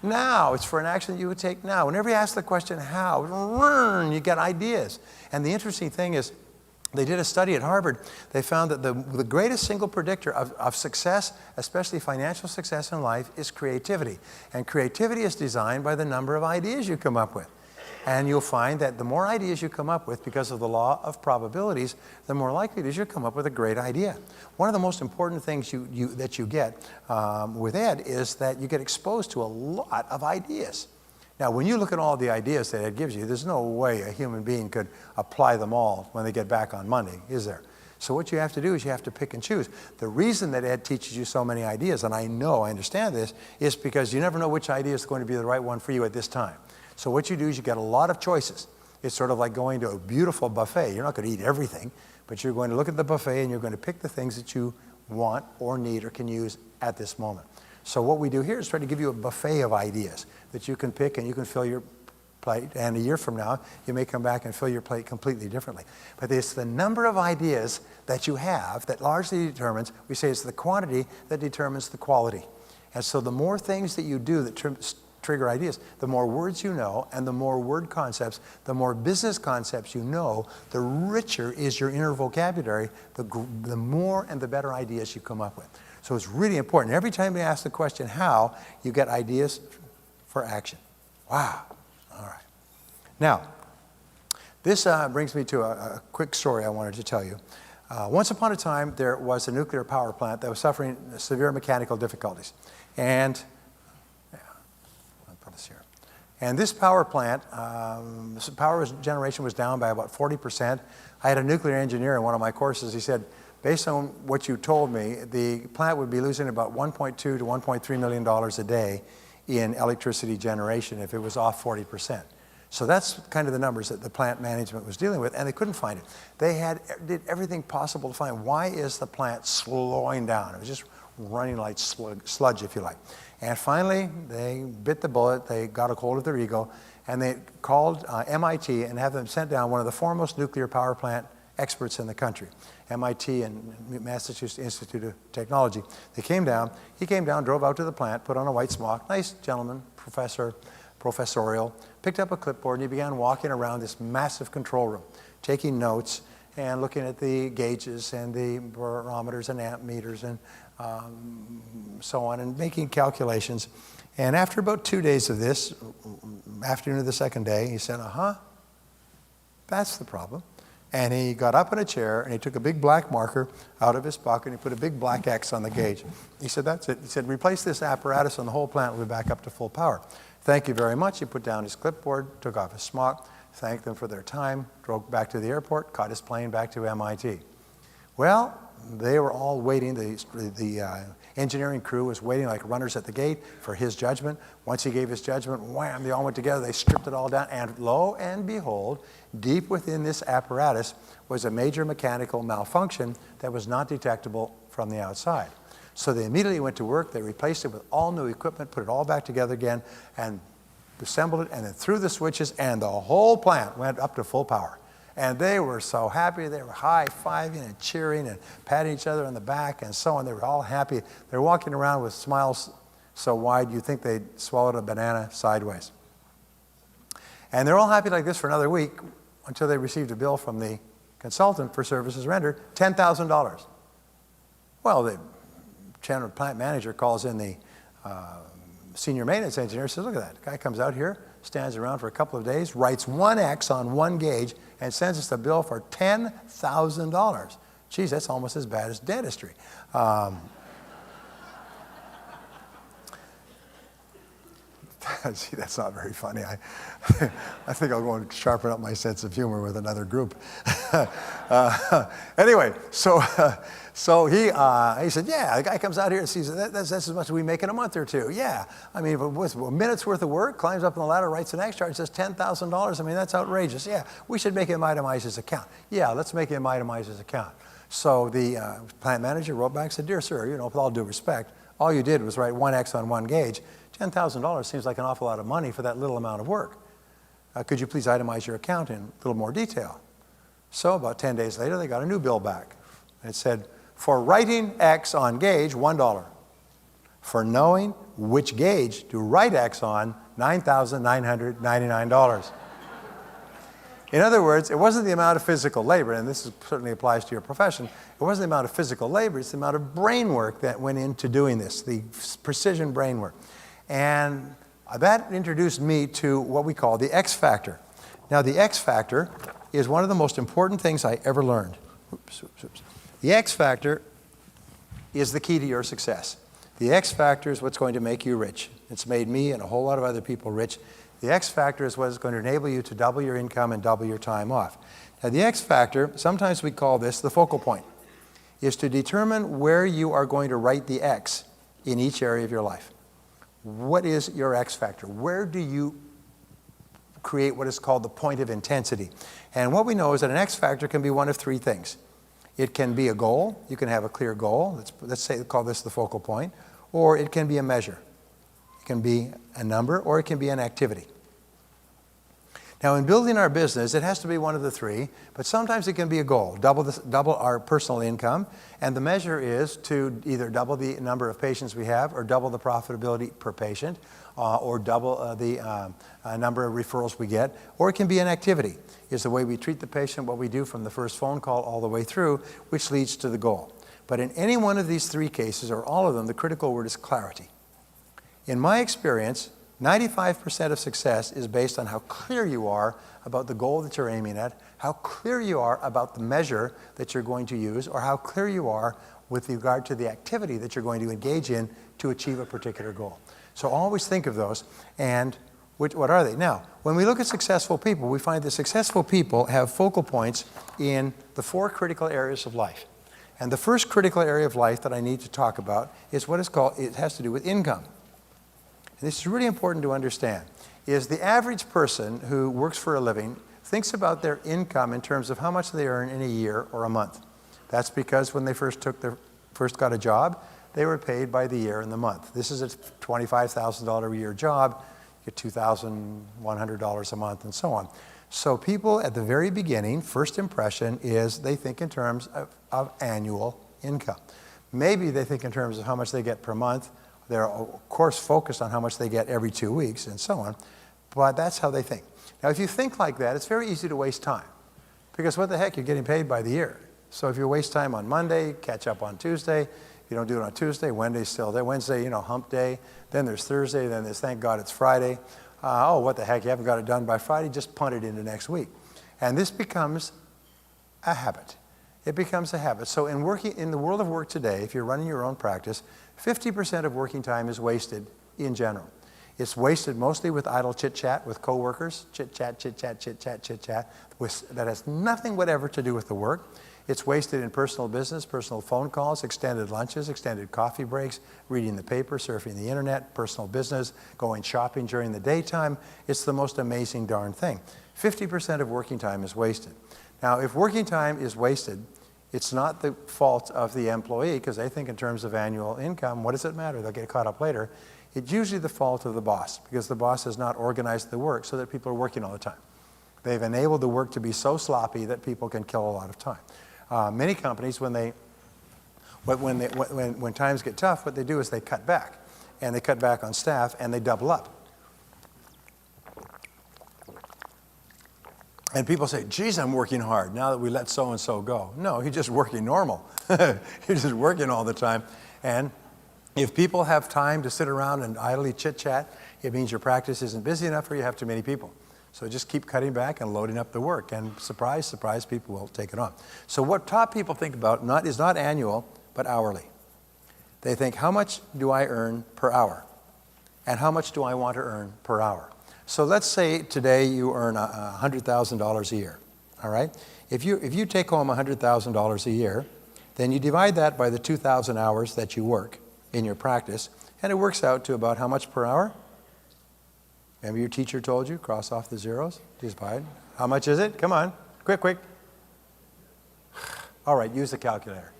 Now. It's for an action that you would take now. Whenever you ask the question how, run, you get ideas. And the interesting thing is, they did a study at Harvard. They found that the greatest single predictor of success, especially financial success in life, is creativity. And creativity is designed by the number of ideas you come up with. And you'll find that the more ideas you come up with, because of the law of probabilities, the more likely it is you'll come up with a great idea. One of the most important things that you get with Ed is that you get exposed to a lot of ideas. Now, when you look at all the ideas that Ed gives you, there's no way a human being could apply them all when they get back on Monday, is there? So what you have to do is you have to pick and choose. The reason that Ed teaches you so many ideas, and I understand this, is because you never know which idea is going to be the right one for you at this time. So what you do is you get a lot of choices. It's sort of like going to a beautiful buffet. You're not going to eat everything, but you're going to look at the buffet and you're going to pick the things that you want or need or can use at this moment. So what we do here is try to give you a buffet of ideas that you can pick and you can fill your plate. And a year from now, you may come back and fill your plate completely differently. But it's the number of ideas that you have that largely determines, we say it's the quantity that determines the quality. And so the more things that you do that trigger ideas, the more words you know, and the more word concepts, the more business concepts you know, the richer is your inner vocabulary, the more and the better ideas you come up with. So it's really important. Every time you ask the question how, you get ideas for action. Wow. All right. Now, this brings me to a quick story I wanted to tell you. Once upon a time, there was a nuclear power plant that was suffering severe mechanical difficulties. And I'll put this here. And this power plant, power generation was down by about 40%. I had a nuclear engineer in one of my courses. He said, based on what you told me, the plant would be losing about $1.2 to $1.3 million a day in electricity generation if it was off 40%. So that's kind of the numbers that the plant management was dealing with, and they couldn't find it. They did everything possible to find why is the plant slowing down. It was just running like sludge, if you like. And finally, they bit the bullet. They got a hold of their ego, and they called MIT and had them sent down one of the foremost nuclear power plant experts in the country, MIT and Massachusetts Institute of Technology. They came down. He came down, drove out to the plant, put on a white smock, nice gentleman, professorial, picked up a clipboard, and he began walking around this massive control room, taking notes and looking at the gauges and the barometers and amp meters and so on, and making calculations. And after about 2 days of this, afternoon of the second day, he said, that's the problem. And he got up in a chair and he took a big black marker out of his pocket and he put a big black X on the gauge. He said, that's it. He said, replace this apparatus and the whole plant will be back up to full power. Thank you very much. He put down his clipboard, took off his smock, thanked them for their time, drove back to the airport, caught his plane back to MIT. Well, they were all waiting. The engineering crew was waiting like runners at the gate for his judgment. Once he gave his judgment, wham, they all went together. They stripped it all down. And lo and behold, deep within this apparatus was a major mechanical malfunction that was not detectable from the outside. So they immediately went to work. They replaced it with all new equipment, put it all back together again, and assembled it, and then threw the switches, and the whole plant went up to full power. And they were so happy. They were high-fiving and cheering and patting each other on the back and so on. They were all happy. They're walking around with smiles so wide you'd think they'd swallowed a banana sideways. And they're all happy like this for another week until they received a bill from the consultant for services rendered, $10,000. Well, the general plant manager calls in the senior maintenance engineer, says, look at that. The guy comes out here, stands around for a couple of days, writes one X on one gauge, and sends us a bill for $10,000. Geez, that's almost as bad as dentistry. See, that's not very funny. I think I'll go and sharpen up my sense of humor with another group. Anyway, so he said, yeah, the guy comes out here and sees that's as much as we make in a month or two. Yeah, I mean, with a minute's worth of work, climbs up on the ladder, writes an X charge, says $10,000. I mean, that's outrageous. Yeah, we should make him itemize his account. Yeah, let's make him itemize his account. So the plant manager wrote back and said, dear sir, you know, with all due respect, all you did was write one X on one gauge. $10,000 seems like an awful lot of money for that little amount of work. Could you please itemize your account in a little more detail? So about 10 days later, they got a new bill back. It said, for writing X on gauge, $1. For knowing which gauge to write X on, $9,999. In other words, it wasn't the amount of physical labor, and this certainly applies to your profession. It wasn't the amount of physical labor, it's the amount of brain work that went into doing this, the precision brain work. And that introduced me to what we call the X factor. Now, the X factor is one of the most important things I ever learned. The X factor is the key to your success. The X factor is what's going to make you rich. It's made me and a whole lot of other people rich. The X factor is what is going to enable you to double your income and double your time off. Now, the X factor, sometimes we call this the focal point, is to determine where you are going to write the X in each area of your life. What is your X factor? Where do you create what is called the point of intensity? And what we know is that an X factor can be one of three things. It can be a goal. You can have a clear goal. Let's say, call this the focal point. Or it can be a measure. It can be a number, or it can be an activity. Now, in building our business, it has to be one of the three, but sometimes it can be a goal, double our personal income, and the measure is to either double the number of patients we have, or double the profitability per patient, or double the number of referrals we get, or it can be an activity. It's the way we treat the patient, what we do from the first phone call all the way through, which leads to the goal. But in any one of these three cases, or all of them, the critical word is clarity. In my experience, 95% of success is based on how clear you are about the goal that you're aiming at, how clear you are about the measure that you're going to use, or how clear you are with regard to the activity that you're going to engage in to achieve a particular goal. So always think of those, and what are they? Now, when we look at successful people, we find that successful people have focal points in the four critical areas of life. And the first critical area of life that I need to talk about is what is called, it has to do with income. This is really important to understand, is the average person who works for a living thinks about their income in terms of how much they earn in a year or a month. That's because when they first got a job, they were paid by the year and the month. This is a $25,000 a year job, you get $2,100 a month and so on. So people at the very beginning, first impression is they think in terms of annual income. Maybe they think in terms of how much they get per month. They're, of course, focused on how much they get every 2 weeks and so on, but that's how they think. Now, if you think like that, it's very easy to waste time, because what the heck, you're getting paid by the year. So if you waste time on Monday, catch up on Tuesday. If you don't do it on Tuesday, Wednesday's still there. Wednesday, hump day. Then there's Thursday. Then there's, thank God it's Friday. Oh, what the heck, you haven't got it done by Friday, just punt it into next week. And this becomes a habit. It becomes a habit. So in the world of work today, if you're running your own practice, 50% of working time is wasted in general. It's wasted mostly with idle chit-chat with coworkers, chit-chat, chit-chat, chit-chat, chit-chat, that has nothing whatever to do with the work. It's wasted in personal business, personal phone calls, extended lunches, extended coffee breaks, reading the paper, surfing the internet, personal business, going shopping during the daytime. It's the most amazing darn thing. 50% of working time is wasted. Now, if working time is wasted, it's not the fault of the employee, because they think in terms of annual income. What does it matter? They'll get caught up later. It's usually the fault of the boss, because the boss has not organized the work so that people are working all the time. They've enabled the work to be so sloppy that people can kill a lot of time. Many companies, when times get tough, what they do is they cut back. And they cut back on staff, and they double up. And people say, geez, I'm working hard now that we let so-and-so go. No, you're just working normal. You're just working all the time. And if people have time to sit around and idly chit-chat, it means your practice isn't busy enough or you have too many people. So just keep cutting back and loading up the work. And surprise, surprise, people will take it on. So what top people think about is not annual, but hourly. They think, how much do I earn per hour? And how much do I want to earn per hour? So let's say today you earn $100,000 a year, all right? If you take home $100,000 a year, then you divide that by the 2,000 hours that you work in your practice, and it works out to about how much per hour? Remember your teacher told you, cross off the zeros, divide. How much is it? Come on, quick, quick. All right, use the calculator.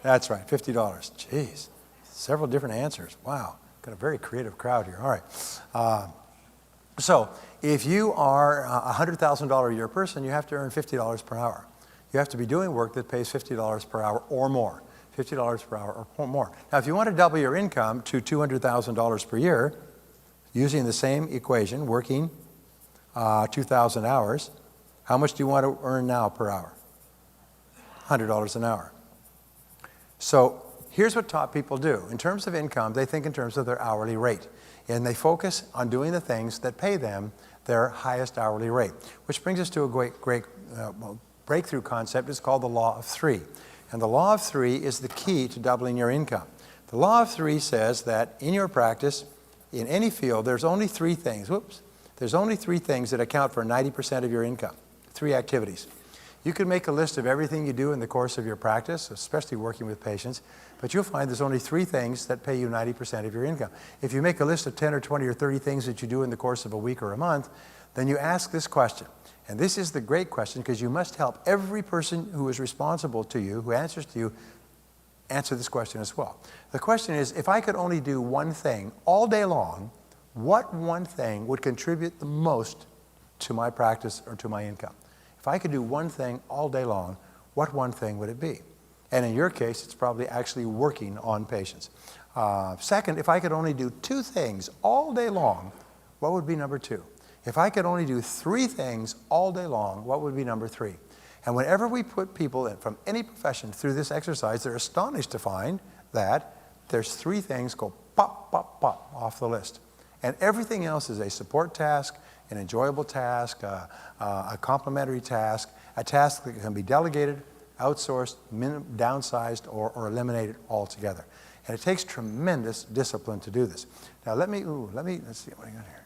That's right, $50. Jeez, several different answers. Wow, got a very creative crowd here. All right. So if you are a $100,000 a year person, you have to earn $50 per hour. You have to be doing work that pays $50 per hour or more. $50 per hour or more. Now, if you want to double your income to $200,000 per year, using the same equation, working 2,000 hours, how much do you want to earn now per hour? $100 an hour. So here's what top people do. In terms of income, they think in terms of their hourly rate. And they focus on doing the things that pay them their highest hourly rate. Which brings us to a great breakthrough concept. It's called the Law of Three. And the Law of Three is the key to doubling your income. The Law of Three says that in your practice, in any field, there's only three things. There's only three things that account for 90% of your income. Three activities. You can make a list of everything you do in the course of your practice, especially working with patients, but you'll find there's only three things that pay you 90% of your income. If you make a list of 10 or 20 or 30 things that you do in the course of a week or a month, then you ask this question. And this is the great question, because you must help every person who is responsible to you, who answers to you, answer this question as well. The question is, if I could only do one thing all day long, what one thing would contribute the most to my practice or to my income? If I could do one thing all day long, what one thing would it be? And in your case, it's probably actually working on patients. Second, if I could only do two things all day long, what would be number two? If I could only do three things all day long, what would be number three? And whenever we put people in from any profession through this exercise, they're astonished to find that there's three things go pop, pop, pop off the list. And everything else is a support task, an enjoyable task, a complementary task, a task that can be delegated, outsourced, downsized, or eliminated altogether. And it takes tremendous discipline to do this. Now let's see what I got here.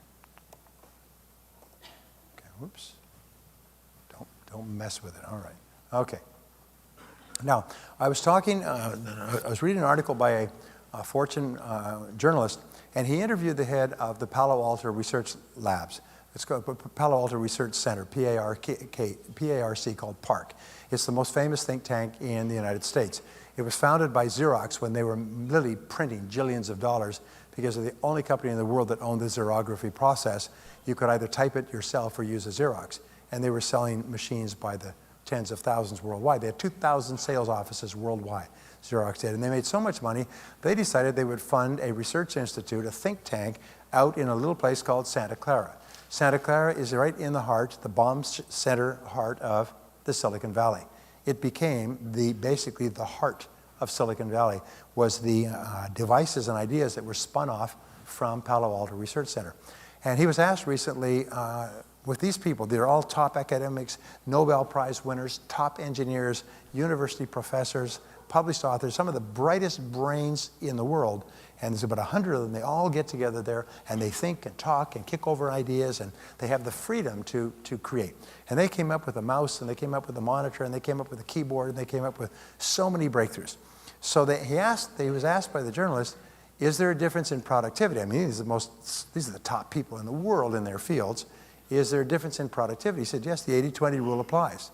Okay, whoops. Don't mess with it. All right. Okay. Now, I was reading an article by a Fortune journalist, and he interviewed the head of the Palo Alto Research Labs. It's called Palo Alto Research Center, PARC, called PARC. It's the most famous think tank in the United States. It was founded by Xerox when they were literally printing jillions of dollars, because they're the only company in the world that owned the xerography process. You could either type it yourself or use a Xerox. And they were selling machines by the tens of thousands worldwide. They had 2,000 sales offices worldwide, Xerox did. And they made so much money, they decided they would fund a research institute, a think tank, out in a little place called Santa Clara. Santa Clara is right in the heart, the bomb center heart of the Silicon Valley. It became basically the heart of Silicon Valley, was the devices and ideas that were spun off from Palo Alto Research Center. And he was asked recently, with these people, they're all top academics, Nobel Prize winners, top engineers, university professors, published authors, some of the brightest brains in the world. And there's about 100 of them. They all get together there, and they think and talk and kick over ideas, and they have the freedom to create. And they came up with a mouse, and they came up with a monitor, and they came up with a keyboard, and they came up with so many breakthroughs. So he was asked by the journalist, is there a difference in productivity? I mean, these are the top people in the world in their fields. Is there a difference in productivity? He said, yes, the 80-20 rule applies.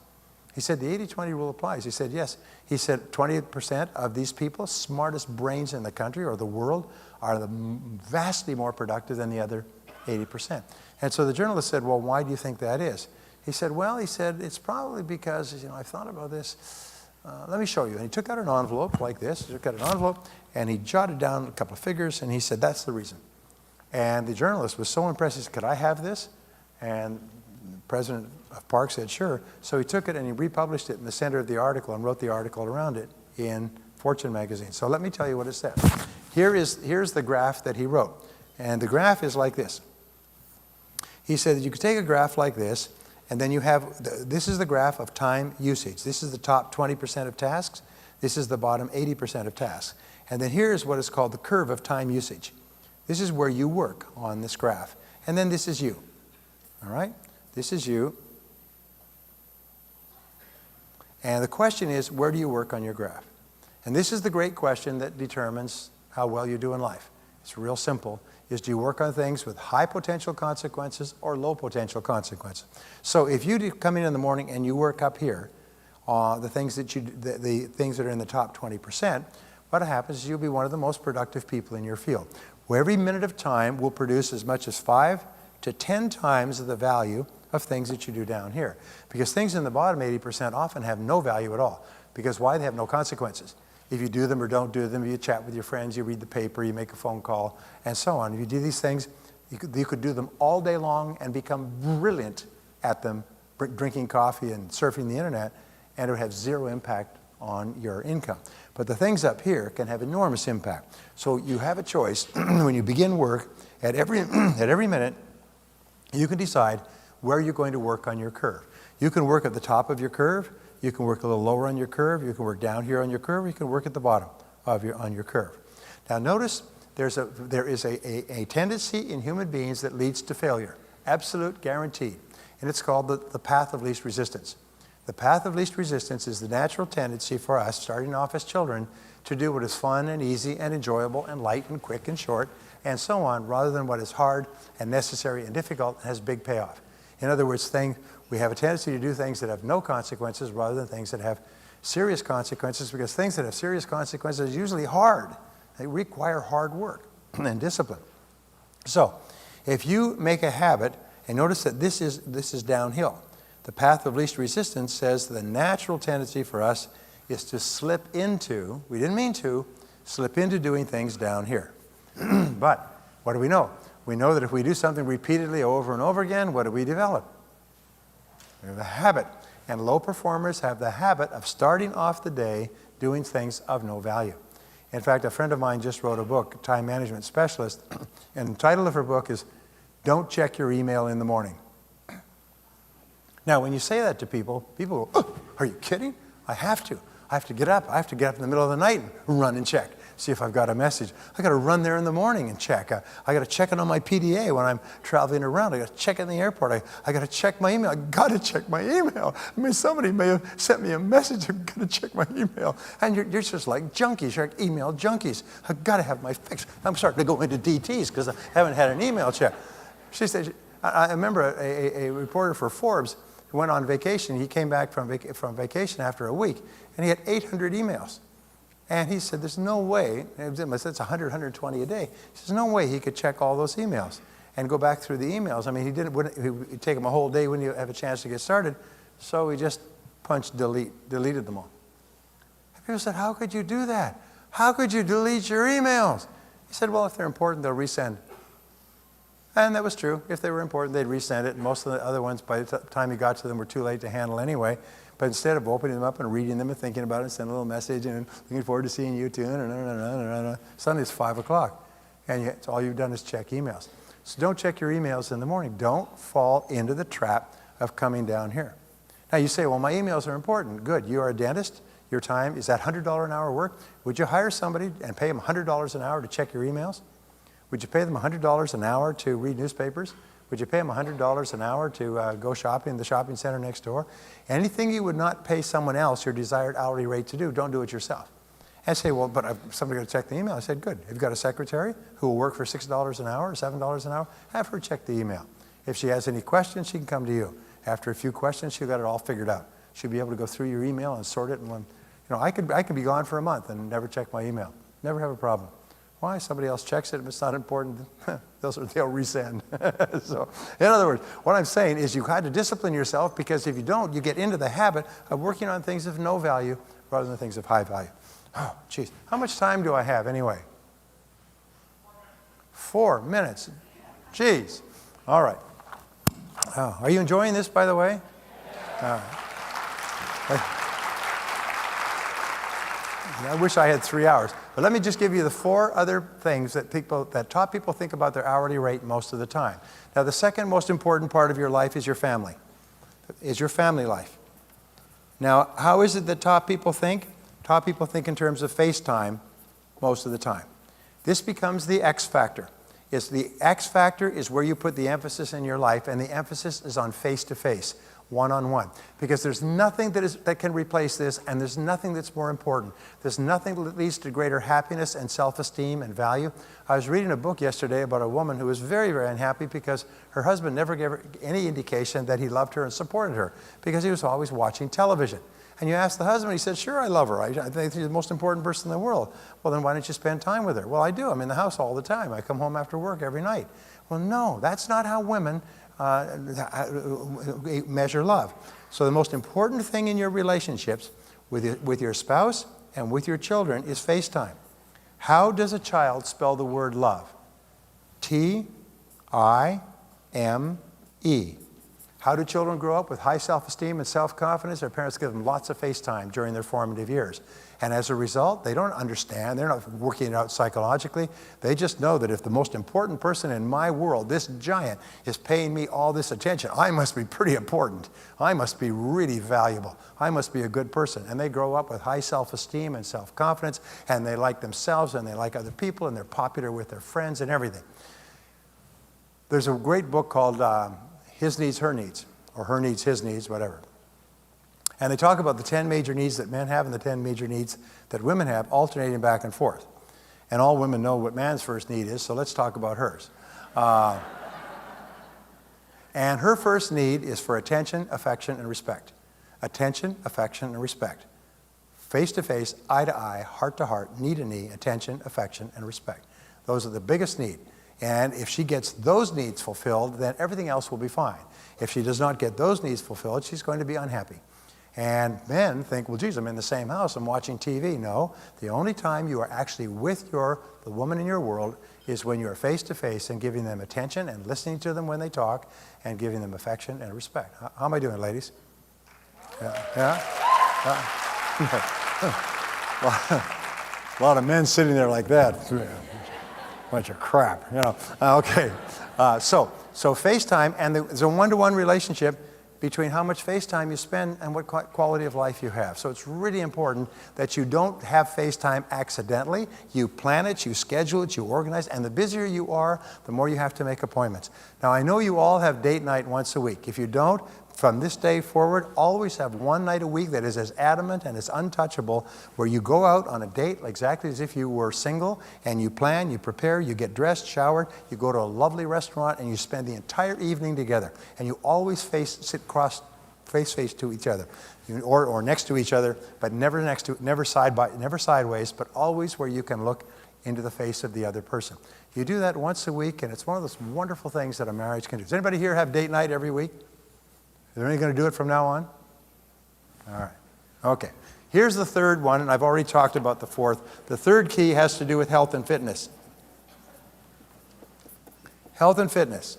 He said, the 80-20 rule applies. He said, yes. He said, 20% of these people, smartest brains in the country or the world, are vastly more productive than the other 80%. And so the journalist said, well, why do you think that is? He said, well, it's probably because, I've thought about this. Let me show you. And he took out an envelope like this. He took out an envelope, and he jotted down a couple of figures, and he said, that's the reason. And the journalist was so impressed. He said, could I have this? And the president of Park said, sure. So he took it and he republished it in the center of the article and wrote the article around it in Fortune magazine. So let me tell you what it says. Here's the graph that he wrote. And the graph is like this. He said that you could take a graph like this, and then you have, this is the graph of time usage. This is the top 20% of tasks. This is the bottom 80% of tasks. And then here's what is called the curve of time usage. This is where you work on this graph. And then this is you. All right? This is you. And the question is, where do you work on your graph? And this is the great question that determines how well you do in life. It's real simple. Is do you work on things with high potential consequences or low potential consequences? So if you come in the morning and you work up here, the things that are in the top 20%, what happens is you'll be one of the most productive people in your field. Where every minute of time will produce as much as 5 to 10 times the value of things that you do down here. Because things in the bottom 80% often have no value at all. Because why? They have no consequences. If you do them or don't do them, you chat with your friends, you read the paper, you make a phone call, and so on. If you do these things, you could do them all day long and become brilliant at them, drinking coffee and surfing the internet, and it would have zero impact on your income. But the things up here can have enormous impact. So you have a choice when you begin work at every minute. You can decide where you're going to work on your curve. You can work at the top of your curve. You can work a little lower on your curve. You can work down here on your curve. You can work at the bottom on your curve. Now notice there is a tendency in human beings that leads to failure, absolute guaranteed. And it's called the path of least resistance. The path of least resistance is the natural tendency for us, starting off as children, to do what is fun and easy and enjoyable and light and quick and short and so on, rather than what is hard and necessary and difficult and has big payoff. In other words, we have a tendency to do things that have no consequences rather than things that have serious consequences, because things that have serious consequences are usually hard. They require hard work and discipline. So if you make a habit, and notice that this is downhill. The path of least resistance says the natural tendency for us is to slip into, we didn't mean to, slip into doing things down here. But what do we know? We know that if we do something repeatedly over and over again, what do we develop? We have a habit. And low performers have the habit of starting off the day doing things of no value. In fact, a friend of mine just wrote a book, Time Management Specialist, and the title of her book is Don't Check Your Email in the Morning. Now, when you say that to people go, oh, are you kidding? I have to. I have to get up. I have to get up in the middle of the night and run and check, see if I've got a message. I got to run there in the morning and check. I got to check it on my PDA when I'm traveling around. I got to check it in the airport. I got to check my email. I got to check my email. I mean, somebody may have sent me a message. I've got to check my email. And you're just like junkies. You're like email junkies. I've got to have my fix. I'm starting to go into DTs because I haven't had an email check. She said, I remember a reporter for Forbes who went on vacation. He came back from vacation after a week, and he had 800 emails. And he said, there's no way, that's 100, 120 a day. He says, no way he could check all those emails and go back through the emails. I mean, it would take him a whole day when you have a chance to get started. So he just punched delete, deleted them all. And people said, how could you do that? How could you delete your emails? He said, well, if they're important, they'll resend. And that was true. If they were important, they'd resend it. And most of the other ones, by the time he got to them, were too late to handle anyway. But instead of opening them up and reading them and thinking about it and sending a little message and looking forward to seeing you too, suddenly it's 5 o'clock. And all you've done is check emails. So don't check your emails in the morning. Don't fall into the trap of coming down here. Now you say, well, my emails are important. Good. You are a dentist. your time? Is that $100 an hour work? Would you hire somebody and pay them $100 an hour to check your emails? Would you pay them $100 an hour to read newspapers? Would you pay them $100 an hour to go shopping in the shopping center next door? Anything you would not pay someone else your desired hourly rate to do, don't do it yourself. And say, well, but somebody got to check the email. I said, good. If you've got a secretary who will work for $6 an hour or $7 an hour, have her check the email. If she has any questions, she can come to you. After a few questions, she'll got it all figured out. She'll be able to go through your email and sort it. And I could be gone for a month and never check my email. Never have a problem. Why? Somebody else checks it. If it's not important, they'll resend. So, in other words, what I'm saying is you had to discipline yourself, because if you don't, you get into the habit of working on things of no value rather than things of high value. Oh, geez. How much time do I have anyway? 4 minutes. Geez. All right. Oh, are you enjoying this, by the way? I wish I had 3 hours. But let me just give you the 4 other things that top people think about their hourly rate most of the time. Now, the second most important part of your life is your family. Is your family life. Now, how is it that top people think? Top people think in terms of FaceTime most of the time. This becomes the X factor. The X factor is where you put the emphasis in your life, and the emphasis is on face-to-face, one-on-one. Because there's nothing that can replace this, and there's nothing that's more important. There's nothing that leads to greater happiness and self-esteem and value. I was reading a book yesterday about a woman who was very, very unhappy because her husband never gave her any indication that he loved her and supported her, because he was always watching television. And you ask the husband, he said, sure, I love her. I think she's the most important person in the world. Well, then why don't you spend time with her? Well, I do. I'm in the house all the time. I come home after work every night. Well, no, that's not how women measure love. So the most important thing in your relationships with your spouse and with your children is FaceTime. How does a child spell the word love? T-I-M-E. How do children grow up? With high self-esteem and self-confidence. Their parents give them lots of FaceTime during their formative years. And as a result, they don't understand. They're not working it out psychologically. They just know that if the most important person in my world, this giant, is paying me all this attention, I must be pretty important. I must be really valuable. I must be a good person. And they grow up with high self-esteem and self-confidence, and they like themselves, and they like other people, and they're popular with their friends and everything. There's a great book called His Needs, Her Needs, or Her Needs, His Needs, whatever. And they talk about the 10 major needs that men have and the 10 major needs that women have, alternating back and forth. And all women know what man's first need is, so let's talk about hers. And her first need is for attention, affection, and respect. Attention, affection, and respect. Face to face, eye to eye, heart to heart, knee to knee, attention, affection, and respect. Those are the biggest need. And if she gets those needs fulfilled, then everything else will be fine. If she does not get those needs fulfilled, she's going to be unhappy. And men think, well, geez, I'm in the same house, I'm watching TV. No, the only time you are actually with the woman in your world is when you're face to face and giving them attention and listening to them when they talk and giving them affection and respect. How am I doing, ladies? Yeah? A lot of men sitting there like that. Bunch of crap, you know. Okay, so FaceTime, and there's a one-to-one relationship between how much FaceTime you spend and what quality of life you have. So it's really important that you don't have FaceTime accidentally. You plan it, you schedule it, you organize, and the busier you are, the more you have to make appointments. Now, I know you all have date night once a week. If you don't, from this day forward, always have one night a week that is as adamant and as untouchable, where you go out on a date exactly as if you were single, and you plan, you prepare, you get dressed, showered, you go to a lovely restaurant, and you spend the entire evening together. And you always sit face to each other, or next to each other, but never sideways, but always where you can look into the face of the other person. You do that once a week, and it's one of those wonderful things that a marriage can do. Does anybody here have date night every week? Is there anybody going to do it from now on? All right. Okay. Here's the third one, and I've already talked about the fourth. The third key has to do with health and fitness. Health and fitness.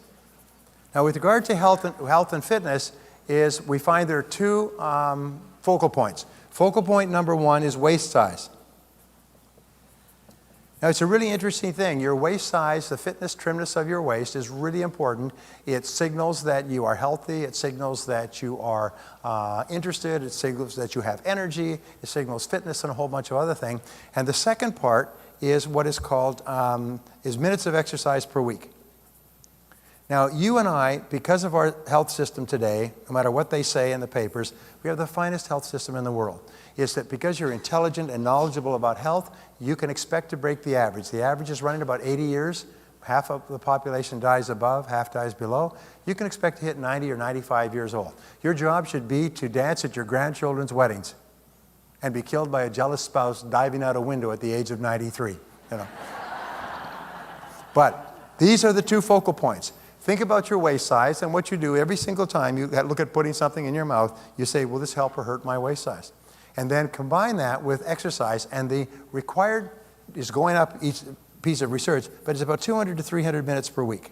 Now, with regard to health and fitness, we find there are two focal points. Focal point number one is waist size. Now, it's a really interesting thing. Your waist size, the fitness trimness of your waist is really important. It signals that you are healthy. It signals that you are interested. It signals that you have energy. It signals fitness and a whole bunch of other things. And the second part is what is called is minutes of exercise per week. Now, you and I, because of our health system today, no matter what they say in the papers, we have the finest health system in the world. Is that because you're intelligent and knowledgeable about health, you can expect to break the average. The average is running about 80 years. Half of the population dies above, half dies below. You can expect to hit 90 or 95 years old. Your job should be to dance at your grandchildren's weddings and be killed by a jealous spouse diving out a window at the age of 93. You know. But these are the two focal points. Think about your waist size, and what you do every single time you look at putting something in your mouth, you say, will this help or hurt my waist size? And then combine that with exercise, and the required is going up each piece of research, but it's about 200 to 300 minutes per week.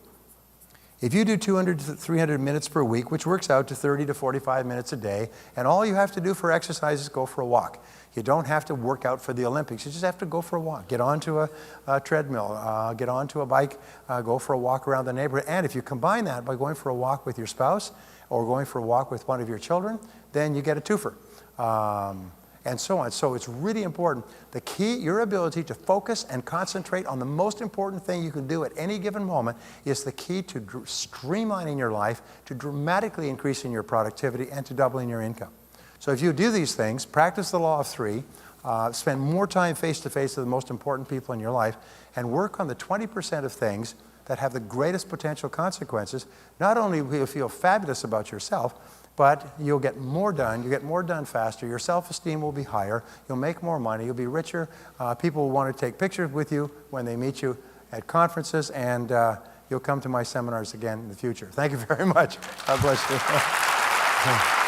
If you do 200 to 300 minutes per week, which works out to 30 to 45 minutes a day, and all you have to do for exercise is go for a walk. You don't have to work out for the Olympics. You just have to go for a walk. Get onto a treadmill, get onto a bike, go for a walk around the neighborhood. And if you combine that by going for a walk with your spouse or going for a walk with one of your children, then you get a twofer. And so on. So it's really important. The key, your ability to focus and concentrate on the most important thing you can do at any given moment is the key to streamlining your life, to dramatically increasing your productivity, and to doubling your income. So if you do these things, practice the law of three, spend more time face-to-face with the most important people in your life, and work on the 20% of things that have the greatest potential consequences, not only will you feel fabulous about yourself, but you'll get more done. You'll get more done faster. Your self-esteem will be higher. You'll make more money. You'll be richer. People will want to take pictures with you when they meet you at conferences, and you'll come to my seminars again in the future. Thank you very much. God bless you.